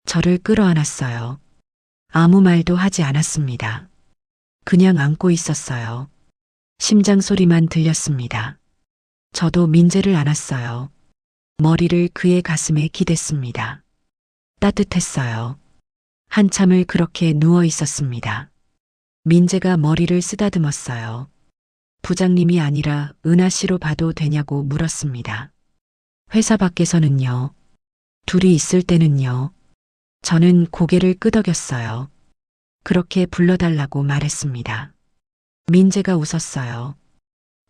저를 끌어안았어요. 아무 말도 하지 않았습니다. 그냥 안고 있었어요. 심장 소리만 들렸습니다. 저도 민재를 안았어요. 머리를 그의 가슴에 기댔습니다. 따뜻했어요. 한참을 그렇게 누워 있었습니다. 민재가 머리를 쓰다듬었어요. 부장님이 아니라 은하 씨로 봐도 되냐고 물었습니다. 회사 밖에서는요. 둘이 있을 때는요. 저는 고개를 끄덕였어요. 그렇게 불러달라고 말했습니다. 민재가 웃었어요.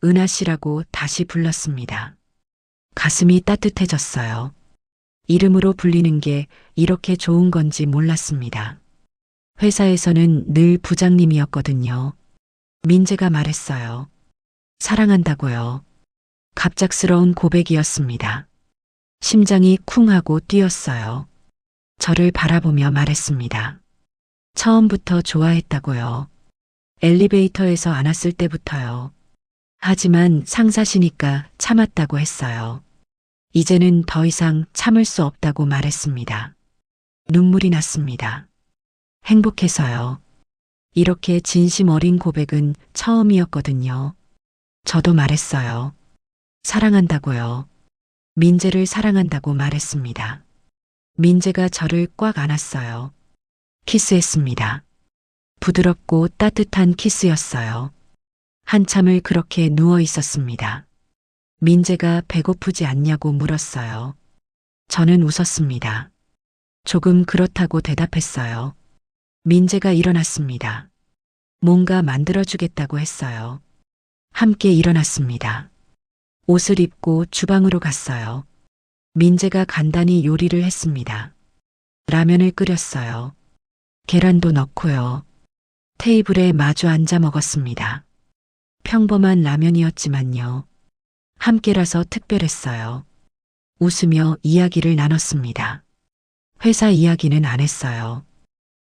은하 씨라고 다시 불렀습니다. 가슴이 따뜻해졌어요. 이름으로 불리는 게 이렇게 좋은 건지 몰랐습니다. 회사에서는 늘 부장님이었거든요. 민재가 말했어요. 사랑한다고요. 갑작스러운 고백이었습니다. 심장이 쿵 하고 뛰었어요. 저를 바라보며 말했습니다. 처음부터 좋아했다고요. 엘리베이터에서 안았을 때부터요. 하지만 상사시니까 참았다고 했어요. 이제는 더 이상 참을 수 없다고 말했습니다. 눈물이 났습니다. 행복해서요. 이렇게 진심 어린 고백은 처음이었거든요. 저도 말했어요. 사랑한다고요. 민재를 사랑한다고 말했습니다. 민재가 저를 꽉 안았어요. 키스했습니다. 부드럽고 따뜻한 키스였어요. 한참을 그렇게 누워 있었습니다. 민재가 배고프지 않냐고 물었어요. 저는 웃었습니다. 조금 그렇다고 대답했어요. 민재가 일어났습니다. 뭔가 만들어주겠다고 했어요. 함께 일어났습니다. 옷을 입고 주방으로 갔어요. 민재가 간단히 요리를 했습니다. 라면을 끓였어요. 계란도 넣고요. 테이블에 마주 앉아 먹었습니다. 평범한 라면이었지만요. 함께라서 특별했어요. 웃으며 이야기를 나눴습니다. 회사 이야기는 안 했어요.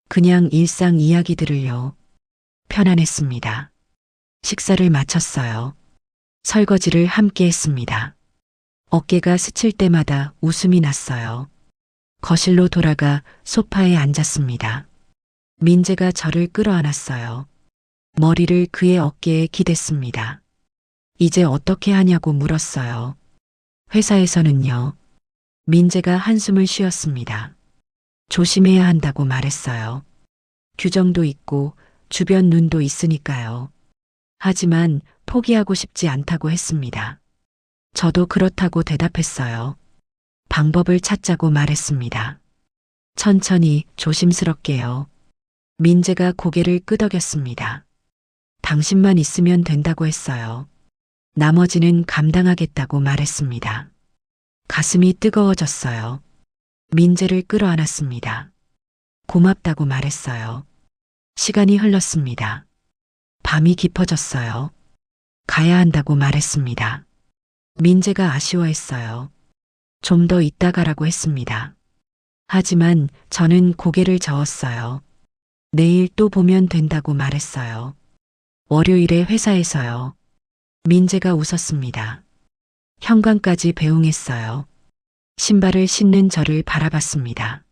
그냥 일상 이야기들을요. 편안했습니다. 식사를 마쳤어요. 설거지를 함께 했습니다. 어깨가 스칠 때마다 웃음이 났어요. 거실로 돌아가 소파에 앉았습니다. 민재가 저를 끌어안았어요. 머리를 그의 어깨에 기댔습니다. 이제 어떻게 하냐고 물었어요. 회사에서는요. 민재가 한숨을 쉬었습니다. 조심해야 한다고 말했어요. 규정도 있고 주변 눈도 있으니까요. 하지만 포기하고 싶지 않다고 했습니다. 저도 그렇다고 대답했어요. 방법을 찾자고 말했습니다. 천천히 조심스럽게요. 민재가 고개를 끄덕였습니다. 당신만 있으면 된다고 했어요. 나머지는 감당하겠다고 말했습니다. 가슴이 뜨거워졌어요. 민재를 끌어안았습니다. 고맙다고 말했어요. 시간이 흘렀습니다. 밤이 깊어졌어요. 가야 한다고 말했습니다. 민재가 아쉬워했어요. 좀 더 이따 가라고 했습니다. 하지만 저는 고개를 저었어요. 내일 또 보면 된다고 말했어요. 월요일에 회사에서요. 민재가 웃었습니다. 현관까지 배웅했어요. 신발을 신는 저를 바라봤습니다.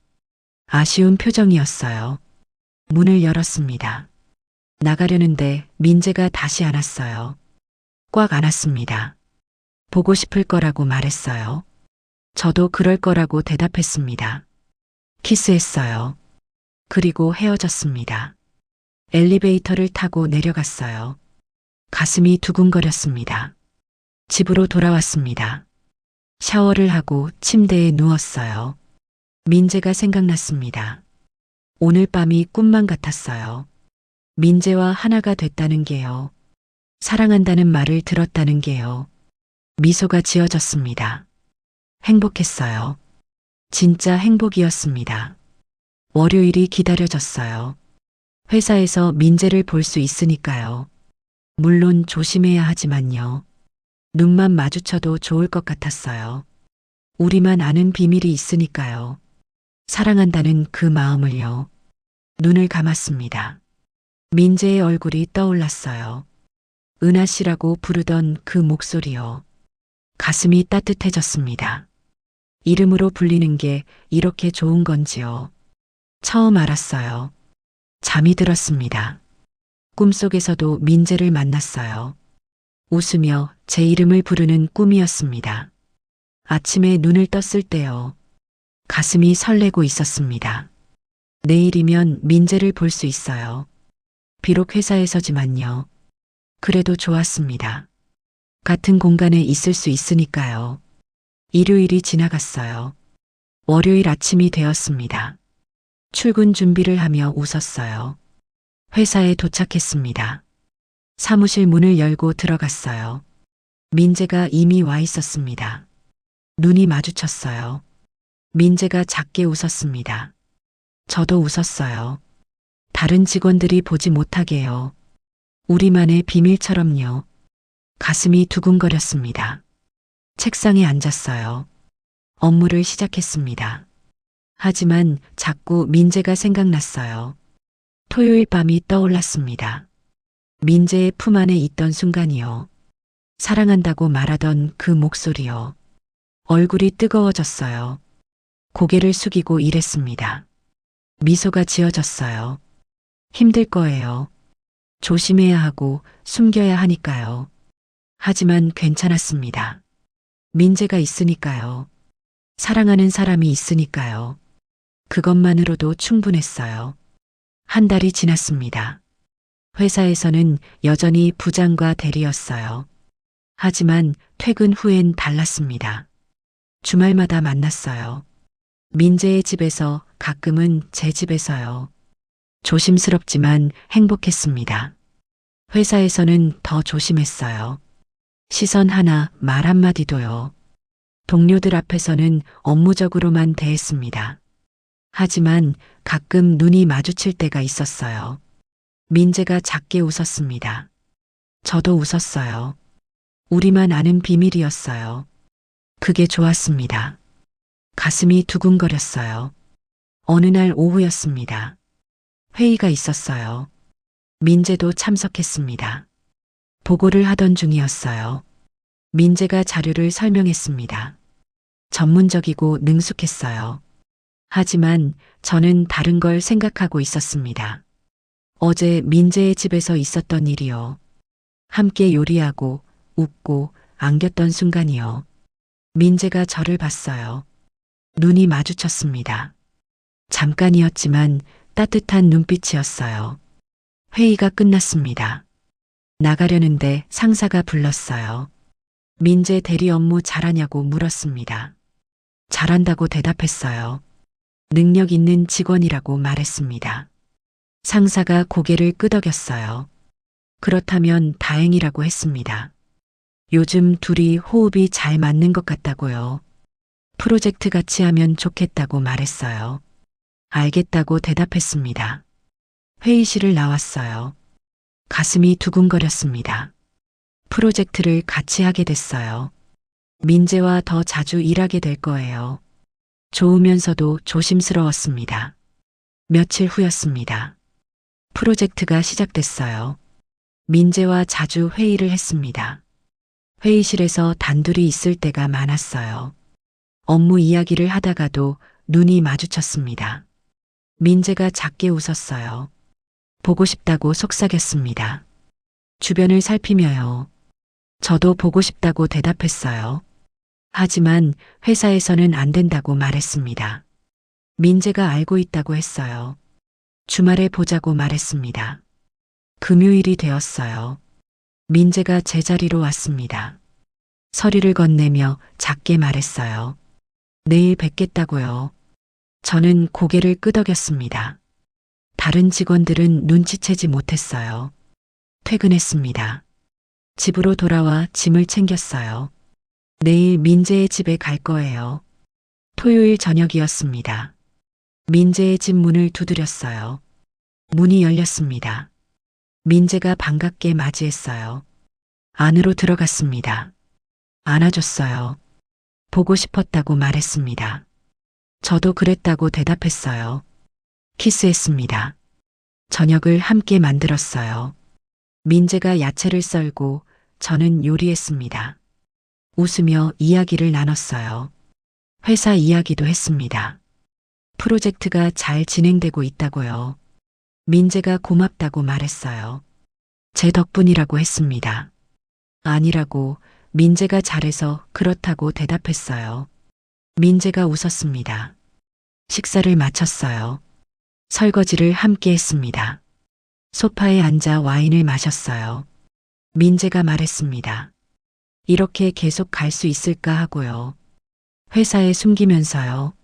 아쉬운 표정이었어요. 문을 열었습니다. 나가려는데 민재가 다시 안았어요. 꽉 안았습니다. 보고 싶을 거라고 말했어요. 저도 그럴 거라고 대답했습니다. 키스했어요. 그리고 헤어졌습니다. 엘리베이터를 타고 내려갔어요. 가슴이 두근거렸습니다. 집으로 돌아왔습니다. 샤워를 하고 침대에 누웠어요. 민재가 생각났습니다. 오늘 밤이 꿈만 같았어요. 민재와 하나가 됐다는 게요. 사랑한다는 말을 들었다는 게요. 미소가 지어졌습니다. 행복했어요. 진짜 행복이었습니다. 월요일이 기다려졌어요. 회사에서 민재를 볼 수 있으니까요. 물론 조심해야 하지만요. 눈만 마주쳐도 좋을 것 같았어요. 우리만 아는 비밀이 있으니까요. 사랑한다는 그 마음을요. 눈을 감았습니다. 민재의 얼굴이 떠올랐어요. 은하 씨라고 부르던 그 목소리요. 가슴이 따뜻해졌습니다. 이름으로 불리는 게 이렇게 좋은 건지요. 처음 알았어요. 잠이 들었습니다. 꿈속에서도 민재를 만났어요. 웃으며 제 이름을 부르는 꿈이었습니다. 아침에 눈을 떴을 때요. 가슴이 설레고 있었습니다. 내일이면 민재를 볼 수 있어요. 비록 회사에서지만요. 그래도 좋았습니다. 같은 공간에 있을 수 있으니까요. 일요일이 지나갔어요. 월요일 아침이 되었습니다. 출근 준비를 하며 웃었어요. 회사에 도착했습니다. 사무실 문을 열고 들어갔어요. 민재가 이미 와 있었습니다. 눈이 마주쳤어요. 민재가 작게 웃었습니다. 저도 웃었어요. 다른 직원들이 보지 못하게요. 우리만의 비밀처럼요. 가슴이 두근거렸습니다. 책상에 앉았어요. 업무를 시작했습니다. 하지만 자꾸 민재가 생각났어요. 토요일 밤이 떠올랐습니다. 민재의 품 안에 있던 순간이요. 사랑한다고 말하던 그 목소리요. 얼굴이 뜨거워졌어요. 고개를 숙이고 일했습니다. 미소가 지어졌어요. 힘들 거예요. 조심해야 하고 숨겨야 하니까요. 하지만 괜찮았습니다. 민재가 있으니까요. 사랑하는 사람이 있으니까요. 그것만으로도 충분했어요. 한 달이 지났습니다. 회사에서는 여전히 부장과 대리였어요. 하지만 퇴근 후엔 달랐습니다. 주말마다 만났어요. 민재의 집에서 가끔은 제 집에서요. 조심스럽지만 행복했습니다. 회사에서는 더 조심했어요. 시선 하나, 말 한마디도요. 동료들 앞에서는 업무적으로만 대했습니다. 하지만 가끔 눈이 마주칠 때가 있었어요. 민재가 작게 웃었습니다. 저도 웃었어요. 우리만 아는 비밀이었어요. 그게 좋았습니다. 가슴이 두근거렸어요. 어느 날 오후였습니다. 회의가 있었어요. 민재도 참석했습니다. 보고를 하던 중이었어요. 민재가 자료를 설명했습니다. 전문적이고 능숙했어요. 하지만 저는 다른 걸 생각하고 있었습니다. 어제 민재의 집에서 있었던 일이요. 함께 요리하고 웃고 안겼던 순간이요. 민재가 저를 봤어요. 눈이 마주쳤습니다. 잠깐이었지만 따뜻한 눈빛이었어요. 회의가 끝났습니다. 나가려는데 상사가 불렀어요. 민재 대리 업무 잘하냐고 물었습니다. 잘한다고 대답했어요. 능력 있는 직원이라고 말했습니다. 상사가 고개를 끄덕였어요. 그렇다면 다행이라고 했습니다. 요즘 둘이 호흡이 잘 맞는 것 같다고요. 프로젝트 같이 하면 좋겠다고 말했어요. 알겠다고 대답했습니다. 회의실을 나왔어요. 가슴이 두근거렸습니다. 프로젝트를 같이 하게 됐어요. 민재와 더 자주 일하게 될 거예요. 좋으면서도 조심스러웠습니다. 며칠 후였습니다. 프로젝트가 시작됐어요. 민재와 자주 회의를 했습니다. 회의실에서 단둘이 있을 때가 많았어요. 업무 이야기를 하다가도 눈이 마주쳤습니다. 민재가 작게 웃었어요. 보고 싶다고 속삭였습니다. 주변을 살피며요. 저도 보고 싶다고 대답했어요. 하지만 회사에서는 안 된다고 말했습니다. 민재가 알고 있다고 했어요. 주말에 보자고 말했습니다. 금요일이 되었어요. 민재가 제자리로 왔습니다. 서류를 건네며 작게 말했어요. 내일 뵙겠다고요. 저는 고개를 끄덕였습니다. 다른 직원들은 눈치채지 못했어요. 퇴근했습니다. 집으로 돌아와 짐을 챙겼어요. 내일 민재의 집에 갈 거예요. 토요일 저녁이었습니다. 민재의 집 문을 두드렸어요. 문이 열렸습니다. 민재가 반갑게 맞이했어요. 안으로 들어갔습니다. 안아줬어요. 보고 싶었다고 말했습니다. 저도 그랬다고 대답했어요. 키스했습니다. 저녁을 함께 만들었어요. 민재가 야채를 썰고 저는 요리했습니다. 웃으며 이야기를 나눴어요. 회사 이야기도 했습니다. 프로젝트가 잘 진행되고 있다고요. 민재가 고맙다고 말했어요. 제 덕분이라고 했습니다. 아니라고 민재가 잘해서 그렇다고 대답했어요. 민재가 웃었습니다. 식사를 마쳤어요. 설거지를 함께 했습니다. 소파에 앉아 와인을 마셨어요. 민재가 말했습니다. 이렇게 계속 갈 수 있을까 하고요. 회사에 숨기면서요.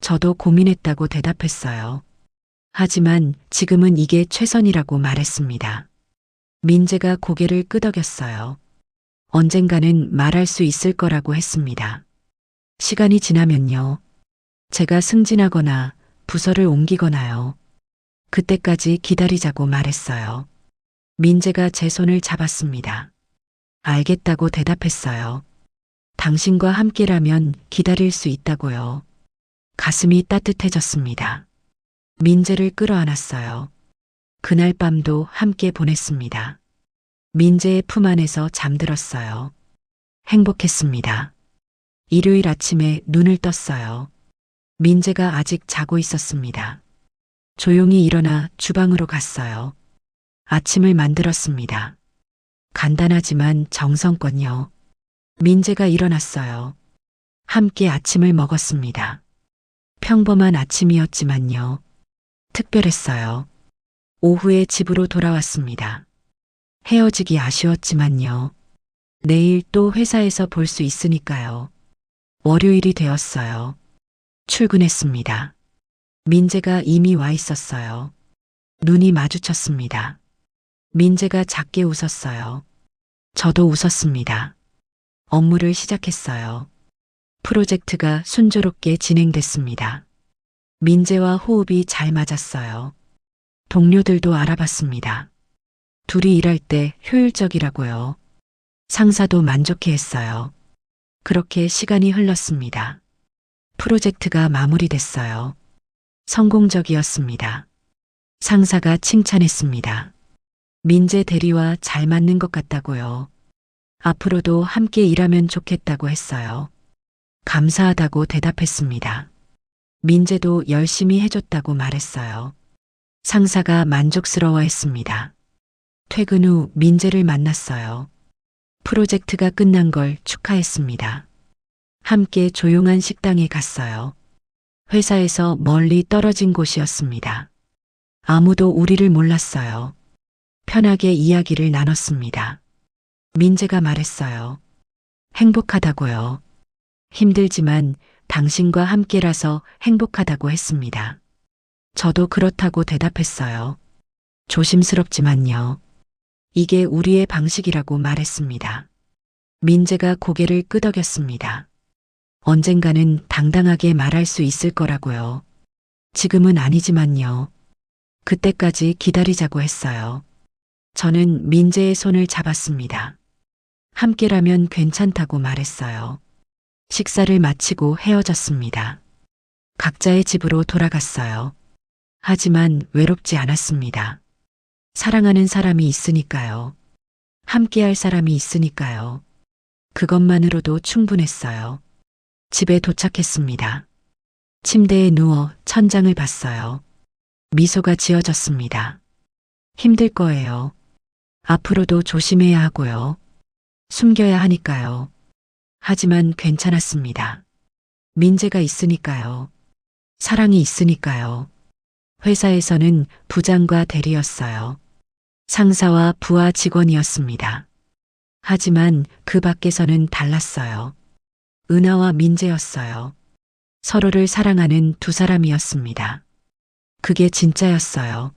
저도 고민했다고 대답했어요. 하지만 지금은 이게 최선이라고 말했습니다. 민재가 고개를 끄덕였어요. 언젠가는 말할 수 있을 거라고 했습니다. 시간이 지나면요. 제가 승진하거나 부서를 옮기거나요. 그때까지 기다리자고 말했어요. 민재가 제 손을 잡았습니다. 알겠다고 대답했어요. 당신과 함께라면 기다릴 수 있다고요. 가슴이 따뜻해졌습니다. 민재를 끌어안았어요. 그날 밤도 함께 보냈습니다. 민재의 품 안에서 잠들었어요. 행복했습니다. 일요일 아침에 눈을 떴어요. 민재가 아직 자고 있었습니다. 조용히 일어나 주방으로 갔어요. 아침을 만들었습니다. 간단하지만 정성껏요. 민재가 일어났어요. 함께 아침을 먹었습니다. 평범한 아침이었지만요. 특별했어요. 오후에 집으로 돌아왔습니다. 헤어지기 아쉬웠지만요. 내일 또 회사에서 볼 수 있으니까요. 월요일이 되었어요. 출근했습니다. 민재가 이미 와 있었어요. 눈이 마주쳤습니다. 민재가 작게 웃었어요. 저도 웃었습니다. 업무를 시작했어요. 프로젝트가 순조롭게 진행됐습니다. 민재와 호흡이 잘 맞았어요. 동료들도 알아봤습니다. 둘이 일할 때 효율적이라고요. 상사도 만족해했어요. 그렇게 시간이 흘렀습니다. 프로젝트가 마무리됐어요. 성공적이었습니다. 상사가 칭찬했습니다. 민재 대리와 잘 맞는 것 같다고요. 앞으로도 함께 일하면 좋겠다고 했어요. 감사하다고 대답했습니다. 민재도 열심히 해줬다고 말했어요. 상사가 만족스러워했습니다. 퇴근 후 민재를 만났어요. 프로젝트가 끝난 걸 축하했습니다. 함께 조용한 식당에 갔어요. 회사에서 멀리 떨어진 곳이었습니다. 아무도 우리를 몰랐어요. 편하게 이야기를 나눴습니다. 민재가 말했어요. 행복하다고요. 힘들지만 당신과 함께라서 행복하다고 했습니다. 저도 그렇다고 대답했어요. 조심스럽지만요. 이게 우리의 방식이라고 말했습니다. 민재가 고개를 끄덕였습니다. 언젠가는 당당하게 말할 수 있을 거라고요. 지금은 아니지만요. 그때까지 기다리자고 했어요. 저는 민재의 손을 잡았습니다. 함께라면 괜찮다고 말했어요. 식사를 마치고 헤어졌습니다. 각자의 집으로 돌아갔어요. 하지만 외롭지 않았습니다. 사랑하는 사람이 있으니까요. 함께할 사람이 있으니까요. 그것만으로도 충분했어요. 집에 도착했습니다. 침대에 누워 천장을 봤어요. 미소가 지어졌습니다. 힘들 거예요. 앞으로도 조심해야 하고요. 숨겨야 하니까요. 하지만 괜찮았습니다. 민재가 있으니까요. 사랑이 있으니까요. 회사에서는 부장과 대리였어요. 상사와 부하 직원이었습니다. 하지만 그 밖에서는 달랐어요. 은하와 민재였어요. 서로를 사랑하는 두 사람이었습니다. 그게 진짜였어요.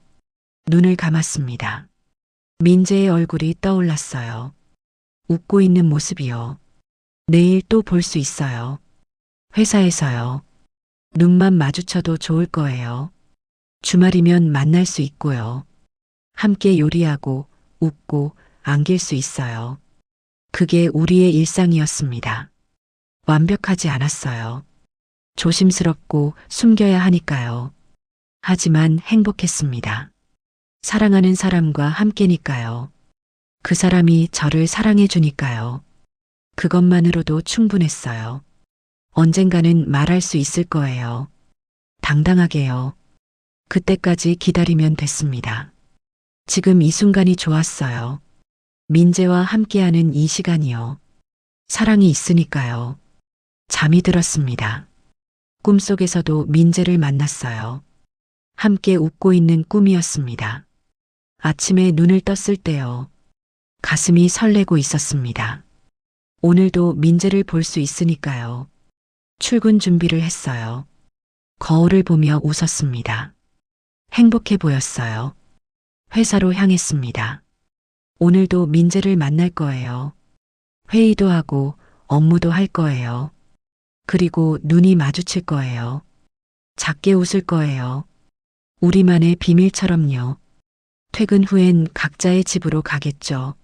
눈을 감았습니다. 민재의 얼굴이 떠올랐어요. 웃고 있는 모습이요. 내일 또 볼 수 있어요. 회사에서요. 눈만 마주쳐도 좋을 거예요. 주말이면 만날 수 있고요. 함께 요리하고 웃고 안길 수 있어요. 그게 우리의 일상이었습니다. 완벽하지 않았어요. 조심스럽고 숨겨야 하니까요. 하지만 행복했습니다. 사랑하는 사람과 함께니까요. 그 사람이 저를 사랑해 주니까요. 그것만으로도 충분했어요. 언젠가는 말할 수 있을 거예요. 당당하게요. 그때까지 기다리면 됐습니다. 지금 이 순간이 좋았어요. 민재와 함께하는 이 시간이요. 사랑이 있으니까요. 잠이 들었습니다. 꿈속에서도 민재를 만났어요. 함께 웃고 있는 꿈이었습니다. 아침에 눈을 떴을 때요. 가슴이 설레고 있었습니다. 오늘도 민재를 볼 수 있으니까요. 출근 준비를 했어요. 거울을 보며 웃었습니다. 행복해 보였어요. 회사로 향했습니다. 오늘도 민재를 만날 거예요. 회의도 하고 업무도 할 거예요. 그리고 눈이 마주칠 거예요. 작게 웃을 거예요. 우리만의 비밀처럼요. 퇴근 후엔 각자의 집으로 가겠죠.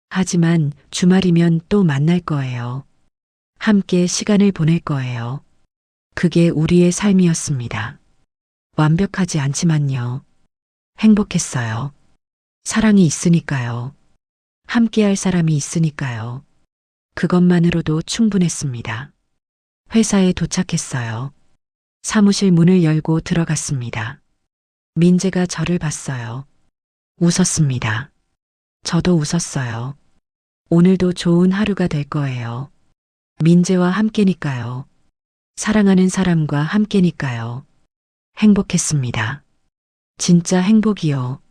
하지만 주말이면 또 만날 거예요. 함께 시간을 보낼 거예요. 그게 우리의 삶이었습니다. 완벽하지 않지만요. 행복했어요. 사랑이 있으니까요. 함께할 사람이 있으니까요. 그것만으로도 충분했습니다. 회사에 도착했어요. 사무실 문을 열고 들어갔습니다. 민재가 저를 봤어요. 웃었습니다. 저도 웃었어요. 오늘도 좋은 하루가 될 거예요. 민재와 함께니까요. 사랑하는 사람과 함께니까요. 행복했습니다. 진짜 행복이요.